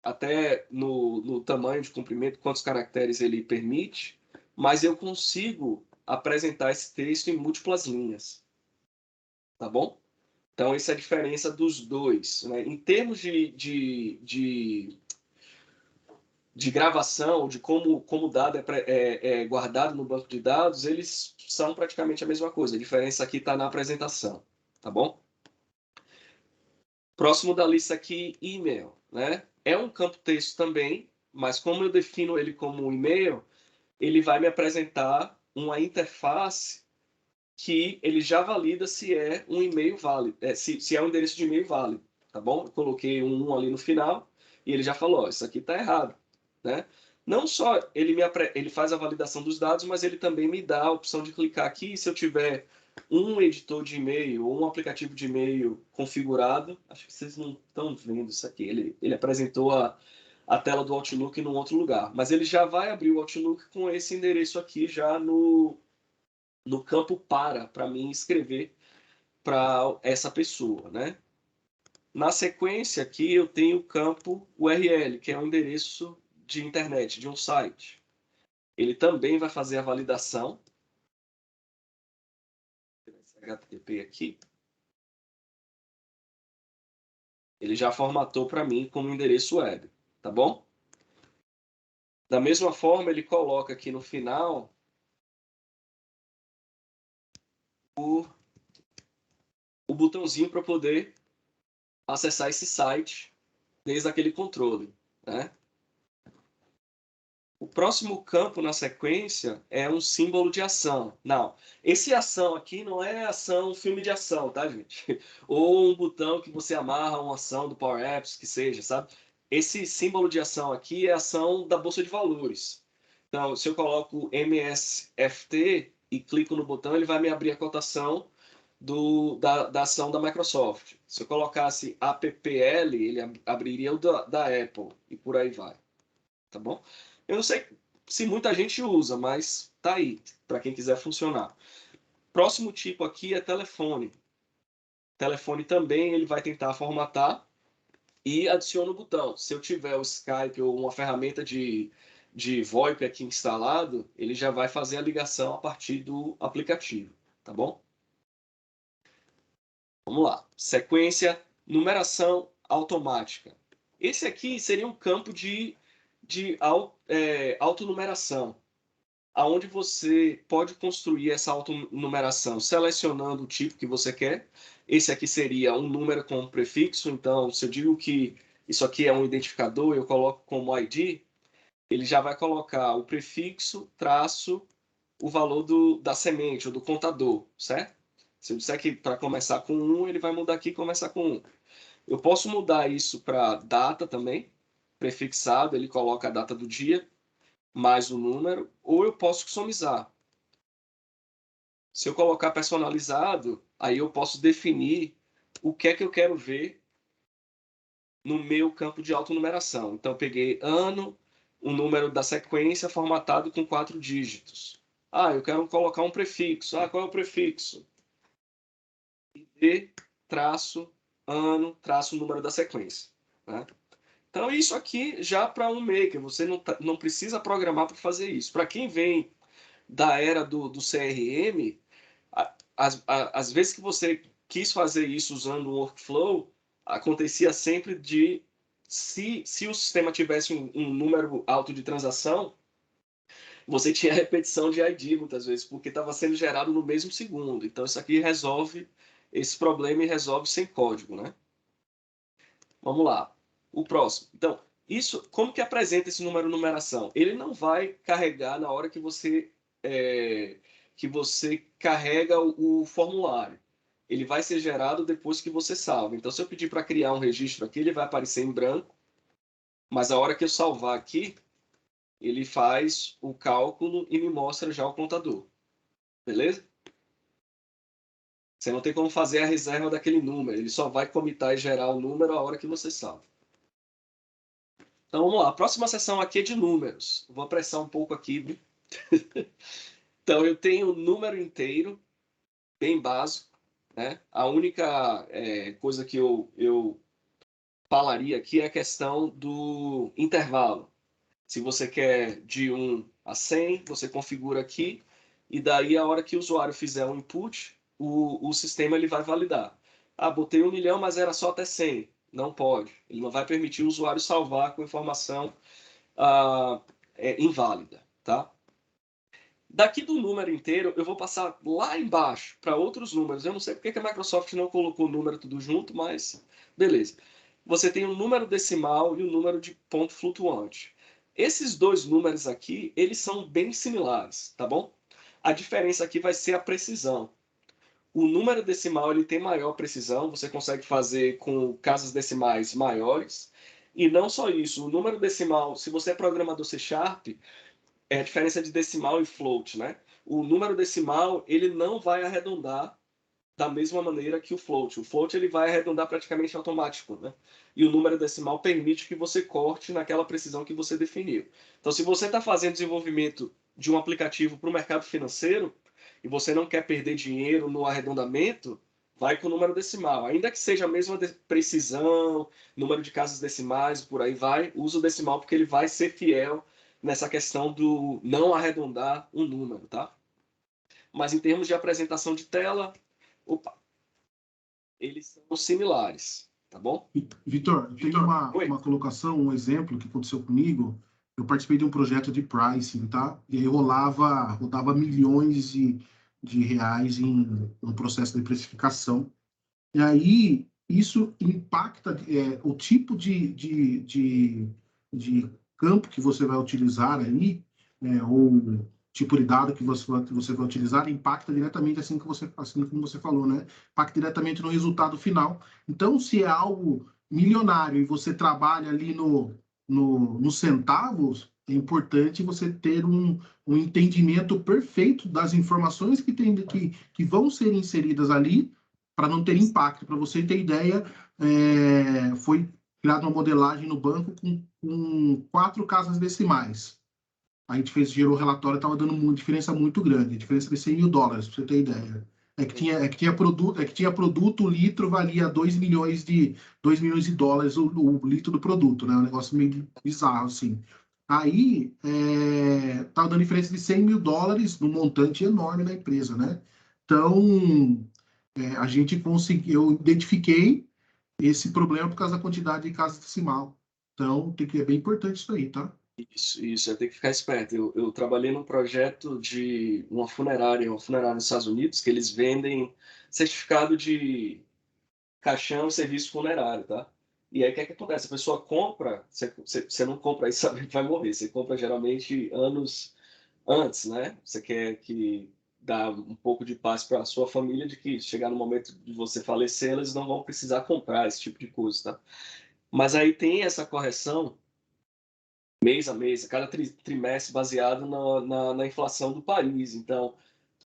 até no tamanho de comprimento, quantos caracteres ele permite, mas eu consigo apresentar esse texto em múltiplas linhas, tá bom? Então, essa é a diferença dos dois, né? Em termos de gravação, de como o dado é guardado no banco de dados, eles são praticamente a mesma coisa. A diferença aqui está na apresentação, tá bom? Próximo da lista aqui, e-mail, né? É um campo texto também, mas como eu defino ele como um e-mail, ele vai me apresentar uma interface que ele já valida se é um e-mail válido, se é um endereço de e-mail válido, tá bom? Eu coloquei um 1 ali no final e ele já falou, ó, isso aqui está errado, né? Não só ele faz a validação dos dados, mas ele também me dá a opção de clicar aqui se eu tiver um editor de e-mail ou um aplicativo de e-mail configurado. Acho que vocês não estão vendo isso aqui. Ele apresentou a tela do Outlook num outro lugar, mas ele já vai abrir o Outlook com esse endereço aqui já no campo para mim escrever para essa pessoa, né? Na sequência aqui eu tenho o campo URL, que é um endereço de internet, de um site. Ele também vai fazer a validação. Esse HTTP aqui. Ele já formatou para mim como endereço web, tá bom? Da mesma forma, ele coloca aqui no final o botãozinho para poder acessar esse site desde aquele controle, né? O próximo campo na sequência é um símbolo de ação. Não, esse ação aqui não é ação filme de ação, tá, gente? Ou um botão que você amarra uma ação do Power Apps, que seja, sabe? Esse símbolo de ação aqui é a ação da Bolsa de Valores. Então, se eu coloco MSFT e clico no botão, ele vai me abrir a cotação da ação da Microsoft. Se eu colocasse APPL, ele abriria o da Apple e por aí vai. Tá bom? Eu não sei se muita gente usa, mas tá aí, para quem quiser funcionar. Próximo tipo aqui é telefone. Telefone também ele vai tentar formatar e adiciona o botão. Se eu tiver o Skype ou uma ferramenta de VoIP aqui instalado, ele já vai fazer a ligação a partir do aplicativo, tá bom? Vamos lá. Sequência, numeração automática. Esse aqui seria um campo de autonumeração, aonde você pode construir essa autonumeração selecionando o tipo que você quer. Esse aqui seria um número com um prefixo, então se eu digo que isso aqui é um identificador, eu coloco como ID, ele já vai colocar o prefixo, traço, o valor da semente ou do contador, certo? Se eu disser que para começar com 1, ele vai mudar aqui e começar com 1. Eu posso mudar isso para data também, prefixado, ele coloca a data do dia, mais o número, ou eu posso customizar. Se eu colocar personalizado, aí eu posso definir o que é que eu quero ver no meu campo de autonumeração. Então, eu peguei ano, o número da sequência formatado com 4 dígitos. Ah, eu quero colocar um prefixo. Ah, qual é o prefixo? ID, traço, ano, traço, número da sequência. Né? Então, isso aqui já para um maker, você não precisa programar para fazer isso. Para quem vem da era do CRM, às vezes que você quis fazer isso usando um workflow, acontecia sempre de, se o sistema tivesse um número alto de transação, você tinha repetição de ID muitas vezes, porque estava sendo gerado no mesmo segundo. Então, isso aqui resolve esse problema e resolve sem código, né? Vamos lá. O próximo. Então, como que apresenta esse número numeração? Ele não vai carregar na hora que você carrega o formulário. Ele vai ser gerado depois que você salva. Então, se eu pedir para criar um registro aqui, ele vai aparecer em branco, mas a hora que eu salvar aqui, ele faz o cálculo e me mostra já o contador. Beleza? Você não tem como fazer a reserva daquele número. Ele só vai comitar e gerar o número a hora que você salva. Então, vamos lá. A próxima seção aqui é de números. Vou apressar um pouco aqui. Então, eu tenho o número inteiro, bem básico. Né? A única coisa que eu falaria aqui é a questão do intervalo. Se você quer de 1 a 100, você configura aqui, e daí a hora que o usuário fizer um input, o sistema ele vai validar. Ah, botei 1 milhão, mas era só até 100. Não pode. Ele não vai permitir o usuário salvar com informação inválida. Tá? Daqui do número inteiro, eu vou passar lá embaixo para outros números. Eu não sei porque que a Microsoft não colocou o número tudo junto, mas beleza. Você tem o número decimal e o número de ponto flutuante. Esses dois números aqui, eles são bem similares, tá bom? A diferença aqui vai ser a precisão. o número decimal ele tem maior precisão, você consegue fazer com casas decimais maiores. E não só isso, o número decimal, se você é programador C#, é a diferença de decimal e float, né? O número decimal, ele não vai arredondar da mesma maneira que o float. O float ele vai arredondar praticamente automático, né? E o número decimal permite que você corte naquela precisão que você definiu. Então, se você está fazendo desenvolvimento de um aplicativo para o mercado financeiro e você não quer perder dinheiro no arredondamento, vai com o número decimal. Ainda que seja a mesma precisão, número de casas decimais, por aí vai, usa o decimal porque ele vai ser fiel nessa questão do não arredondar um número, tá? Mas em termos de apresentação de tela, opa, eles são similares, tá bom?
Vitor, tem uma colocação, um exemplo que aconteceu comigo. Eu participei de um projeto de pricing, tá? E aí rodava milhões de reais no processo de precificação. E aí, isso impacta o tipo de campo que você vai utilizar aí, ou tipo de dado que você vai utilizar, impacta diretamente, assim como você falou, né? Impacta diretamente no resultado final. Então, se é algo milionário e você trabalha ali nos centavos, é importante você ter um entendimento perfeito das informações que vão ser inseridas ali, para não ter impacto. Para você ter ideia, foi criada uma modelagem no banco com 4 casas decimais. A gente gerou o relatório, estava dando uma diferença muito grande, diferença de $100 mil, para você ter ideia. Tinha produto, o litro valia $2 milhões de dólares o litro do produto, né? Um negócio meio bizarro, assim. Aí, estava dando diferença de $100 mil, num montante enorme na empresa, né? Então, a gente conseguiu, eu identifiquei esse problema por causa da quantidade de casa decimal. Então, é bem importante isso aí, tá?
Isso, eu tenho que ficar esperto. Eu trabalhei num projeto de uma funerária nos Estados Unidos, que eles vendem certificado de caixão e serviço funerário, tá? E aí o que é que acontece? A pessoa compra, você não compra aí sabe que vai morrer, você compra geralmente anos antes, né? Você quer que dá um pouco de paz para a sua família de que chegar no momento de você falecer, eles não vão precisar comprar esse tipo de coisa, tá? Mas aí tem essa correção mês a mês, cada trimestre baseado na inflação do país. Então,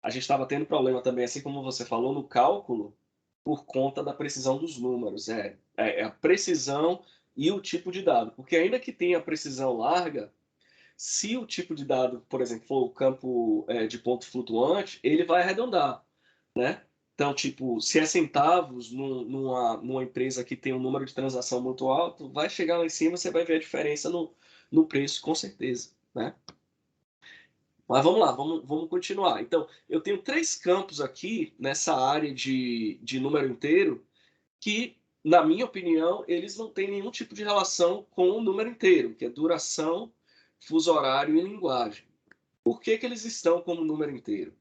a gente estava tendo problema também, assim como você falou, no cálculo, por conta da precisão dos números. É a precisão e o tipo de dado. Porque ainda que tenha precisão larga, se o tipo de dado, por exemplo, for o campo de ponto flutuante, ele vai arredondar, né? Então, tipo, se é centavos numa empresa que tem um número de transação muito alto, vai chegar lá em cima, você vai ver a diferença no preço, com certeza, né? Mas vamos lá, vamos continuar. Então, eu tenho 3 campos aqui nessa área de número inteiro que, na minha opinião, eles não têm nenhum tipo de relação com o número inteiro, que é duração, fuso horário e linguagem. Por que eles estão como número inteiro?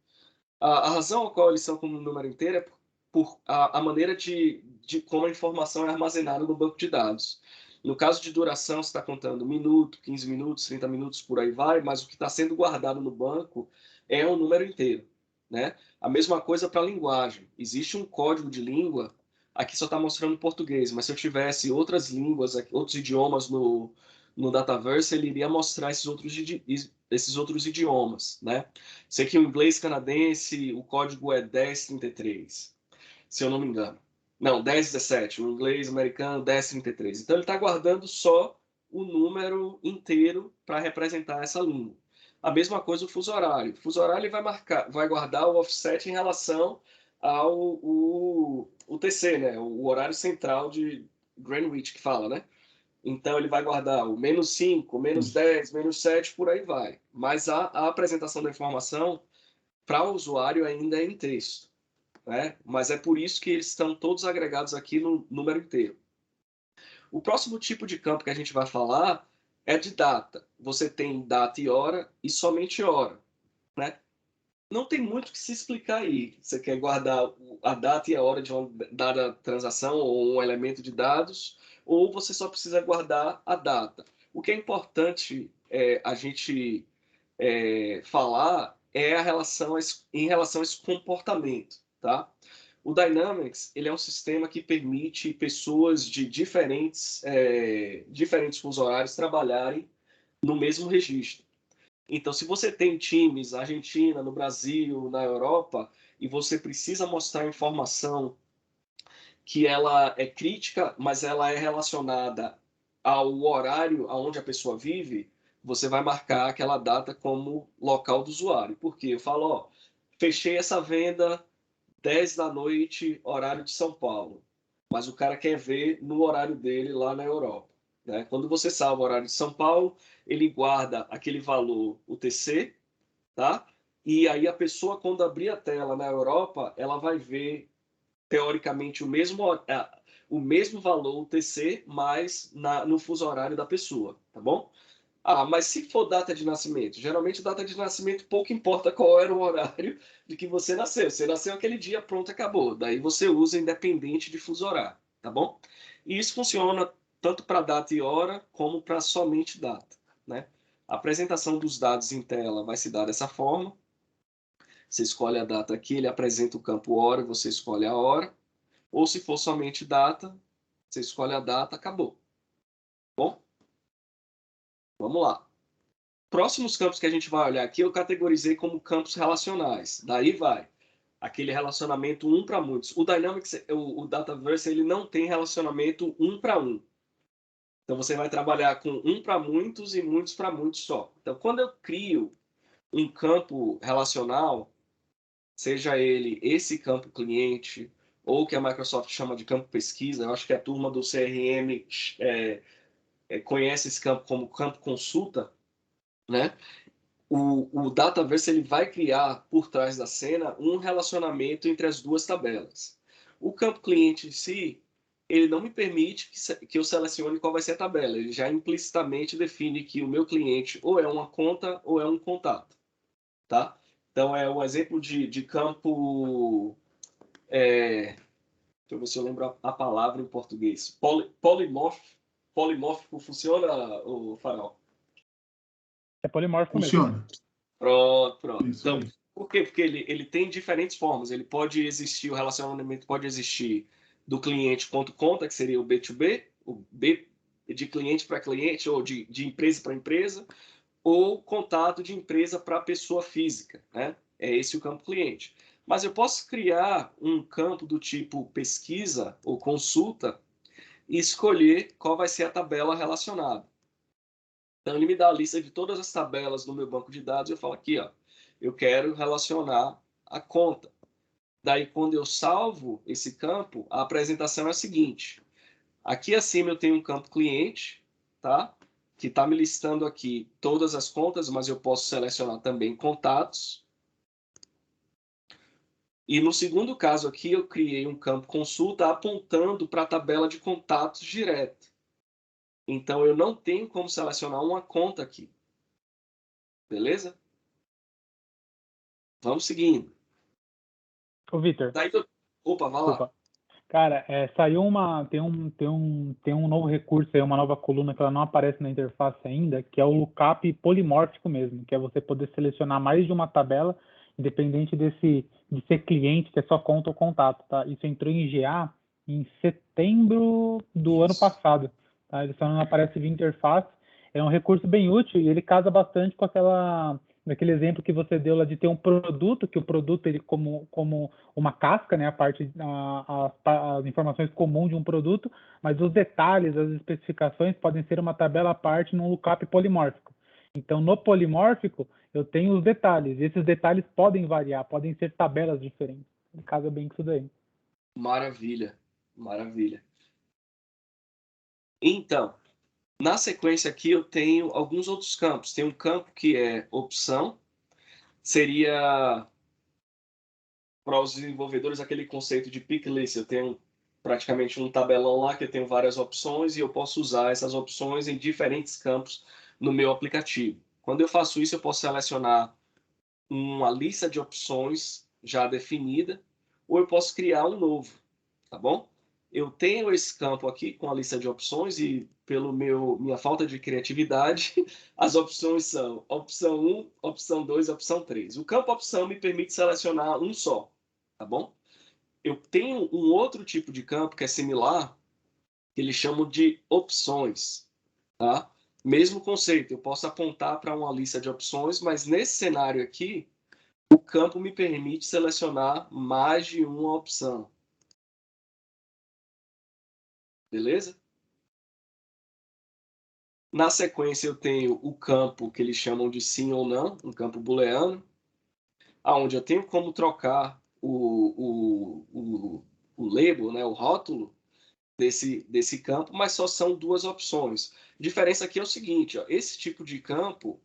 A razão a qual eles são como número inteiro é por a maneira de como a informação é armazenada no banco de dados. No caso de duração, você está contando minuto, 15 minutos, 30 minutos, por aí vai, mas o que está sendo guardado no banco é um número inteiro, né? A mesma coisa para a linguagem. Existe um código de língua, aqui só está mostrando português, mas se eu tivesse outras línguas, outros idiomas no Dataverse, ele iria mostrar esses outros idiomas, né? Sei que o inglês canadense, o código é 1033, se eu não me engano. Não, 1017, o inglês americano 1033. Então ele está guardando só o número inteiro para representar essa língua. A mesma coisa o fuso horário. O fuso horário vai guardar o offset em relação ao UTC, né? O horário central de Greenwich que fala, né? Então ele vai guardar o -5, -10, -7, por aí vai. Mas a apresentação da informação para o usuário ainda é em texto, né? Mas é por isso que eles estão todos agregados aqui no número inteiro. O próximo tipo de campo que a gente vai falar é de data. Você tem data e hora e somente hora, né? Não tem muito o que se explicar aí. Você quer guardar a data e a hora de uma dada transação ou um elemento de dados, ou você só precisa guardar a data. O que é importante a gente falar é em relação a esse comportamento, tá? O Dynamics, ele é um sistema que permite pessoas de diferentes fusos horários trabalharem no mesmo registro. Então, se você tem times na Argentina, no Brasil, na Europa, e você precisa mostrar informação que ela é crítica, mas ela é relacionada ao horário onde a pessoa vive, você vai marcar aquela data como local do usuário. Porque eu falo, ó, fechei essa venda 10 da noite, horário de São Paulo. Mas o cara quer ver no horário dele lá na Europa. Né? Quando você salva o horário de São Paulo, ele guarda aquele valor UTC, tá? E aí a pessoa, quando abrir a tela na Europa, ela vai ver, teoricamente, o mesmo valor UTC, mas no fuso horário da pessoa, tá bom? Ah, mas se for data de nascimento, geralmente data de nascimento pouco importa qual era o horário de que você nasceu. Você nasceu aquele dia, pronto, acabou. Daí você usa independente de fuso horário, tá bom? E isso funciona tanto para data e hora, como para somente data, né? A apresentação dos dados em tela vai se dar dessa forma. Você escolhe a data aqui, ele apresenta o campo hora, você escolhe a hora. Ou se for somente data, você escolhe a data, acabou. Bom, vamos lá. Próximos campos que a gente vai olhar aqui, eu categorizei como campos relacionais. Daí vai aquele relacionamento um para muitos. O Dynamics, o Dataverse, ele não tem relacionamento um para um. Então você vai trabalhar com um para muitos e muitos para muitos só. Então quando eu crio um campo relacional, seja ele esse campo cliente ou que a Microsoft chama de campo pesquisa, eu acho que a turma do CRM conhece esse campo como campo consulta, né? O Dataverse ele vai criar por trás da cena um relacionamento entre as duas tabelas. O campo cliente em si, ele não me permite que eu selecione qual vai ser a tabela. Ele já implicitamente define que o meu cliente ou é uma conta ou é um contato, tá? Então é um exemplo de campo. Deixa eu ver se eu lembro a palavra em português. Polimórfico funciona, o Farol?
É polimórfico mesmo.
Funciona.
Pronto.
Isso
Então,
aí.
por quê? Porque ele tem diferentes formas. Ele pode existir, o relacionamento pode existir do cliente ponto conta, que seria o B2B, o B de cliente para cliente, ou de empresa para empresa, ou contato de empresa para pessoa física, né? É esse o campo cliente. Mas eu posso criar um campo do tipo pesquisa ou consulta e escolher qual vai ser a tabela relacionada. Então, ele me dá a lista de todas as tabelas no meu banco de dados e eu falo aqui, ó, eu quero relacionar a conta. Daí, quando eu salvo esse campo, a apresentação é a seguinte. Aqui acima eu tenho um campo cliente, tá? Que está me listando aqui todas as contas, mas eu posso selecionar também contatos. E no segundo caso aqui, eu criei um campo consulta apontando para a tabela de contatos direto. Então, eu não tenho como selecionar uma conta aqui. Beleza? Vamos seguindo.
Ô, Vitor,
Daí, opa, vai lá.
desculpa. Cara, saiu tem um novo recurso aí, uma nova coluna que ela não aparece na interface ainda, que é o lookup polimórfico mesmo, que é você poder selecionar mais de uma tabela, independente de ser cliente, que é só conta ou contato, tá? Isso entrou em GA em setembro do ano passado, tá? Ele só não aparece via interface. É um recurso bem útil e ele casa bastante com daquele exemplo que você deu lá de ter um produto, que o produto ele como uma casca, né, as informações comuns de um produto, mas os detalhes, as especificações podem ser uma tabela à parte num lookup polimórfico. Então, no polimórfico, eu tenho os detalhes, e esses detalhes podem variar, podem ser tabelas diferentes. Casa bem com isso daí.
Maravilha, maravilha. Então, na sequência aqui eu tenho alguns outros campos. Tem um campo que é opção, seria para os desenvolvedores aquele conceito de pick list. Eu tenho praticamente um tabelão lá que eu tenho várias opções e eu posso usar essas opções em diferentes campos no meu aplicativo. Quando eu faço isso, eu posso selecionar uma lista de opções já definida ou eu posso criar um novo, tá bom? Eu tenho esse campo aqui com a lista de opções e pelo minha falta de criatividade, as opções são opção 1, opção 2 e opção 3. O campo opção me permite selecionar um só, tá bom? eu tenho um outro tipo de campo que é similar, que eles chamam de opções, tá? Mesmo conceito, eu posso apontar para uma lista de opções, mas nesse cenário aqui, o campo me permite selecionar mais de uma opção. Beleza? Na sequência, eu tenho o campo que eles chamam de sim ou não, um campo booleano, onde eu tenho como trocar o label, né, o rótulo desse campo, mas só são duas opções. A diferença aqui é o seguinte, ó, esse tipo de campo,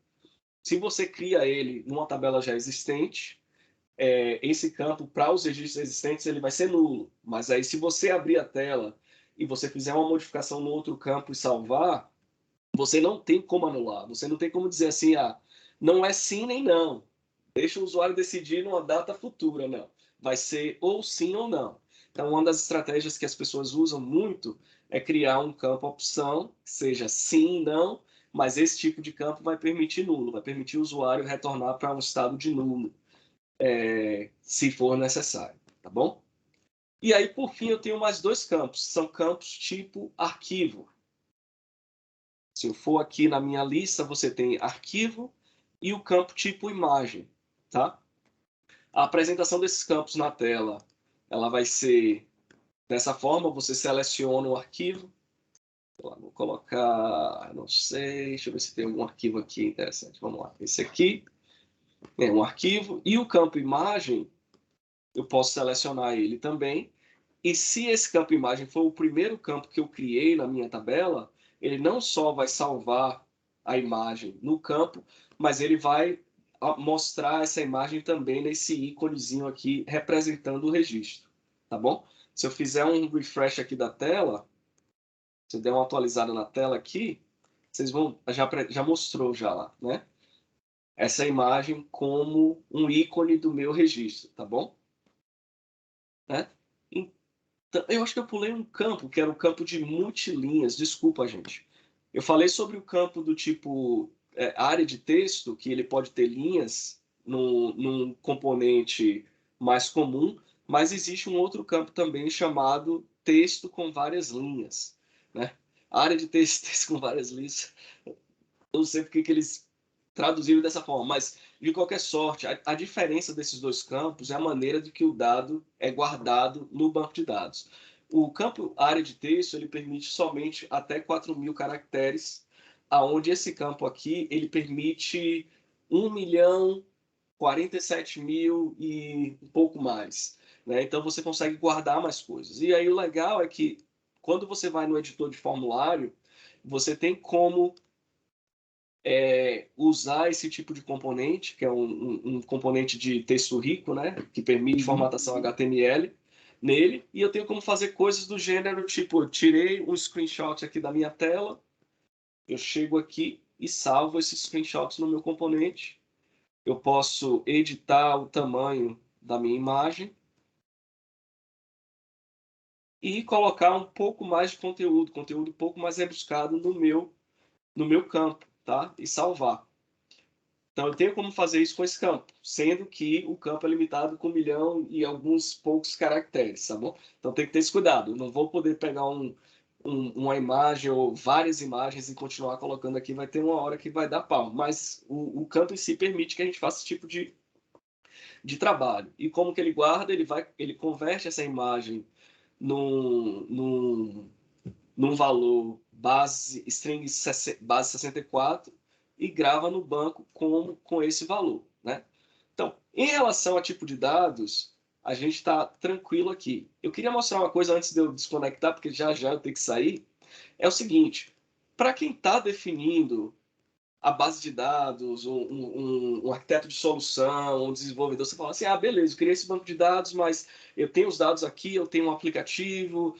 se você cria ele numa tabela já existente, esse campo, para os registros existentes, ele vai ser nulo. Mas aí, se você abrir a tela e você fizer uma modificação no outro campo e salvar, você não tem como anular. Você não tem como dizer assim, não é sim nem não. Deixa o usuário decidir numa data futura, não. Vai ser ou sim ou não. Então, uma das estratégias que as pessoas usam muito é criar um campo opção, que seja sim, não, mas esse tipo de campo vai permitir nulo, vai permitir o usuário retornar para um estado de nulo, se for necessário, tá bom? E aí, por fim, eu tenho mais dois campos, são campos tipo arquivo. Se eu for aqui na minha lista, você tem arquivo e o campo tipo imagem, tá? A apresentação desses campos na tela, ela vai ser dessa forma, você seleciona o arquivo. Vou colocar, não sei, deixa eu ver se tem algum arquivo aqui interessante. Vamos lá, esse aqui é um arquivo. E o campo imagem, eu posso selecionar ele também. E se esse campo imagem for o primeiro campo que eu criei na minha tabela, ele não só vai salvar a imagem no campo, mas ele vai mostrar essa imagem também nesse íconezinho aqui representando o registro, tá bom? Se eu fizer um refresh aqui da tela, se eu der uma atualizada na tela aqui, vocês vão já mostrou já lá, né? Essa imagem como um ícone do meu registro, tá bom? Né? Então, eu acho que eu pulei um campo, que era o campo de multilinhas. Desculpa, gente. Eu falei sobre o campo do tipo área de texto, que ele pode ter linhas num componente mais comum, mas existe um outro campo também chamado texto com várias linhas, né? Área de texto, texto com várias linhas. Eu não sei porque que eles traduziram dessa forma, mas de qualquer sorte, a diferença desses dois campos é a maneira de que o dado é guardado no banco de dados. O campo área de texto ele permite somente até 4.000 caracteres, aonde esse campo aqui ele permite 1.047.000 e um pouco mais, né? Então você consegue guardar mais coisas. E aí o legal é que quando você vai no editor de formulário, você tem como usar esse tipo de componente, que é um componente de texto rico, né, que permite formatação HTML nele, e eu tenho como fazer coisas do gênero, tipo, eu tirei um screenshot aqui da minha tela, eu chego aqui e salvo esses screenshots no meu componente, eu posso editar o tamanho da minha imagem e colocar um pouco mais de conteúdo um pouco mais rebuscado no meu campo, tá? E salvar. Então, eu tenho como fazer isso com esse campo, sendo que o campo é limitado com 1 milhão e alguns poucos caracteres, tá bom? Então, tem que ter esse cuidado. Eu não vou poder pegar uma imagem ou várias imagens e continuar colocando aqui, vai ter uma hora que vai dar pau. Mas o campo em si permite que a gente faça esse tipo de trabalho. E como que ele guarda? Ele converte essa imagem num valor base, string base 64 e grava no banco com esse valor, né? Então, em relação a tipo de dados, a gente está tranquilo aqui. Eu queria mostrar uma coisa antes de eu desconectar, porque já eu tenho que sair. É o seguinte, para quem está definindo a base de dados, um arquiteto de solução, um desenvolvedor, você fala assim, beleza, eu criei esse banco de dados, mas eu tenho os dados aqui, eu tenho um aplicativo,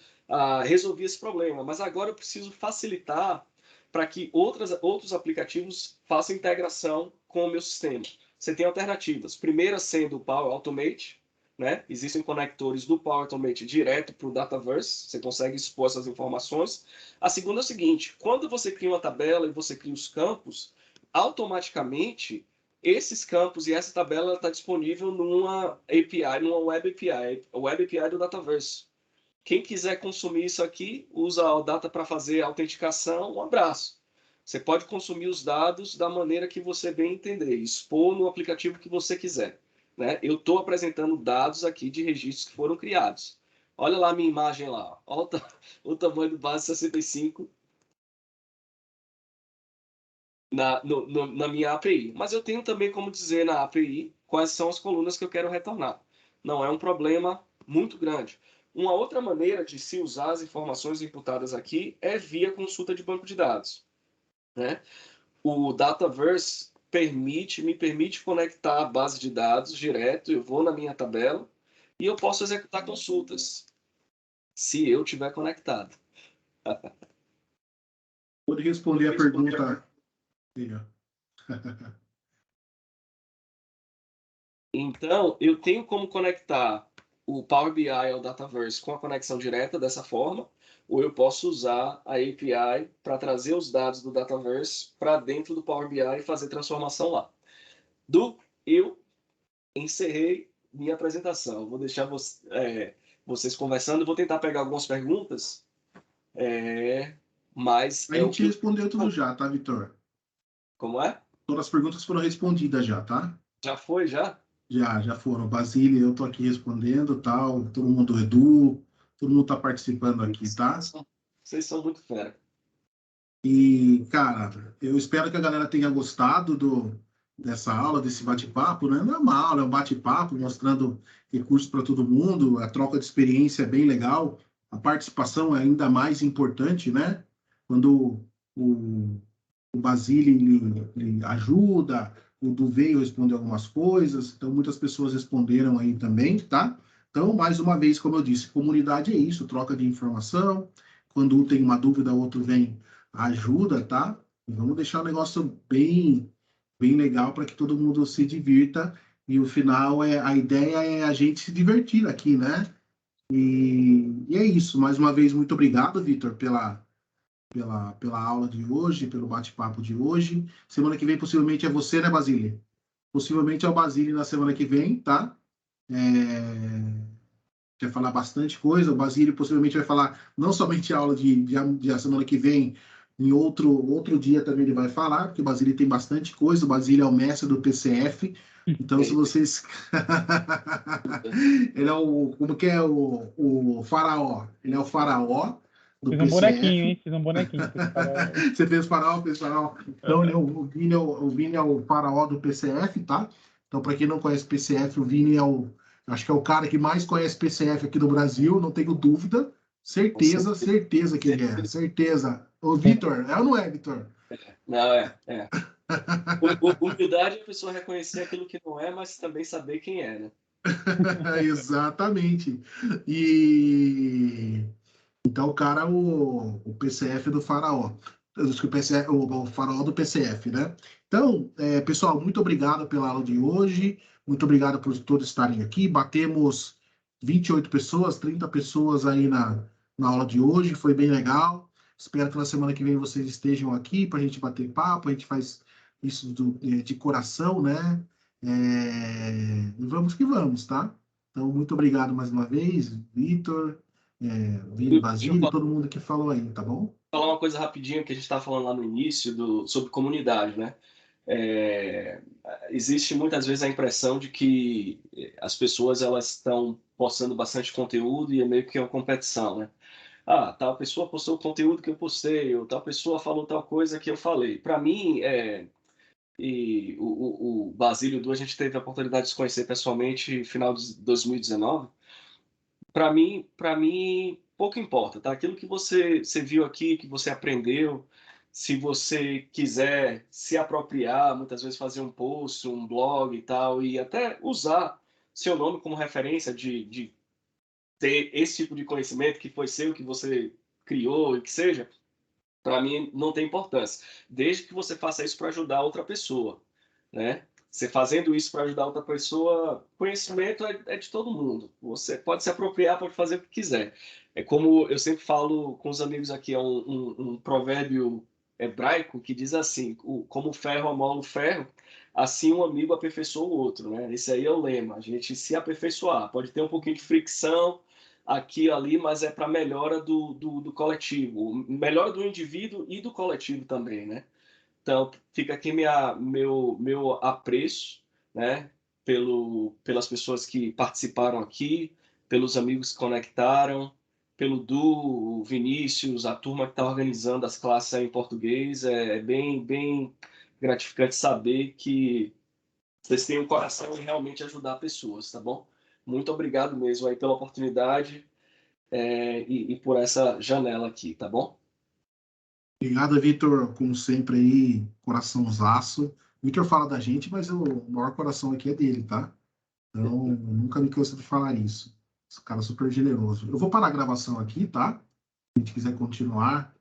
resolvi esse problema, mas agora eu preciso facilitar para que outros aplicativos façam integração com o meu sistema. Você tem alternativas. Primeira sendo o Power Automate, né? Existem conectores do Power Automate direto para o Dataverse, você consegue expor essas informações. A segunda é o seguinte, quando você cria uma tabela e você cria os campos, automaticamente esses campos e essa tabela está disponível numa API, numa Web API, a Web API do Dataverse. Quem quiser consumir isso aqui, usa a Data para fazer a autenticação, um abraço. Você pode consumir os dados da maneira que você bem entender, expor no aplicativo que você quiser. Né? Eu estou apresentando dados aqui de registros que foram criados. Olha lá a minha imagem lá. Olha o tamanho do base 65 na minha API. Mas eu tenho também como dizer na API quais são as colunas que eu quero retornar. Não é um problema muito grande. Uma outra maneira de se usar as informações imputadas aqui é via consulta de banco de dados. Né? O Dataverse me permite conectar a base de dados direto, eu vou na minha tabela e eu posso executar consultas, se eu tiver conectado.
Pode responder a pergunta.
Então, eu tenho como conectar o Power BI ao Dataverse com a conexão direta dessa forma, ou eu posso usar a API para trazer os dados do Dataverse para dentro do Power BI e fazer transformação lá. Eu encerrei minha apresentação. Vou deixar vocês conversando. Vou tentar pegar algumas perguntas, mas...
A gente respondeu tudo já, tá, Vitor?
Como é?
Todas as perguntas foram respondidas já, tá?
Já foi, já?
Já foram. Basílio, eu tô aqui respondendo, tal. Todo mundo, Edu, todo mundo tá participando aqui, tá?
Vocês são muito fera.
E, cara, eu espero que a galera tenha gostado dessa aula, desse bate-papo, né? Não é uma aula, é um bate-papo mostrando recursos para todo mundo, a troca de experiência é bem legal, a participação é ainda mais importante, né? Quando o Basílio ele ajuda, o Du veio responder algumas coisas, então muitas pessoas responderam aí também, tá? Então, mais uma vez, como eu disse, comunidade é isso, troca de informação, quando um tem uma dúvida, o outro vem ajuda, tá? E vamos deixar o negócio bem legal para que todo mundo se divirta. E o final a ideia é a gente se divertir aqui, né? E é isso. Mais uma vez, muito obrigado, Vitor, pela aula de hoje, pelo bate-papo de hoje. Semana que vem, possivelmente, é você, né, Basílio? Possivelmente é o Basílio na semana que vem, tá? Vai falar bastante coisa. O Basílio possivelmente vai falar não somente a aula de semana que vem, em outro dia também ele vai falar, porque o Basílio tem bastante coisa. O Basílio é o mestre do PCF. Então, se vocês... ele é como que é o faraó? Ele é o faraó do
Fiz
PCF.
um bonequinho, hein? Fiz um bonequinho.
Você fez faraó, fez faraó. Então, o Vini é o faraó do PCF, tá? Então, para quem não conhece PCF, o Vini acho que é o cara que mais conhece PCF aqui do Brasil, não tenho dúvida. Certeza que ele é. Certeza. Ô, Vitor, é ou não é, Vitor?
Não, é. Humildade é a pessoa reconhecer aquilo que não é, mas também saber quem é, né?
Exatamente. Então, o cara, o PCF do faraó. O faraó do PCF, né? Então, pessoal, muito obrigado pela aula de hoje. Muito obrigado por todos estarem aqui. Batemos 28 pessoas, 30 pessoas aí na aula de hoje. Foi bem legal. Espero que na semana que vem vocês estejam aqui para a gente bater papo. A gente faz isso de coração, né? E vamos que vamos, tá? Então, muito obrigado mais uma vez, Vitor, Vini, Basílio, todo mundo que falou aí, tá bom?
Falar uma coisa rapidinho que a gente estava falando lá no início sobre comunidade, né? Existe muitas vezes a impressão de que as pessoas elas estão postando bastante conteúdo e é meio que uma competição, né? Ah, tal pessoa postou o conteúdo que eu postei, ou tal pessoa falou tal coisa que eu falei. Para mim, e o Basílio Du, a gente teve a oportunidade de se conhecer pessoalmente no final de 2019. Para mim, pouco importa, tá? Aquilo que você viu aqui, que você aprendeu, se você quiser se apropriar, muitas vezes fazer um post, um blog e tal, e até usar seu nome como referência de ter esse tipo de conhecimento que foi seu, que você criou e que seja, para mim não tem importância, desde que você faça isso para ajudar outra pessoa, né? Você fazendo isso para ajudar outra pessoa, conhecimento é de todo mundo. Você pode se apropriar, pode fazer o que quiser. É como eu sempre falo com os amigos aqui, é um provérbio hebraico que diz assim: como o ferro amola o ferro, assim um amigo aperfeiçoa o outro, né? Esse aí é o lema, a gente se aperfeiçoar. Pode ter um pouquinho de fricção aqui e ali, mas é para melhora do coletivo, melhora do indivíduo e do coletivo também, né? Então, fica aqui meu apreço, né, pelas pessoas que participaram aqui, pelos amigos que conectaram, pelo Du, o Vinícius, a turma que está organizando as classes aí em português. É bem gratificante saber que vocês têm um coração em realmente ajudar pessoas, tá bom? Muito obrigado mesmo aí pela oportunidade e por essa janela aqui, tá bom?
Obrigado, Vitor, como sempre aí, coraçãozaço. O Vitor fala da gente, mas o maior coração aqui é dele, tá? Então, nunca me canso de falar isso. Esse cara é super generoso. Eu vou parar a gravação aqui, tá? Se a gente quiser continuar,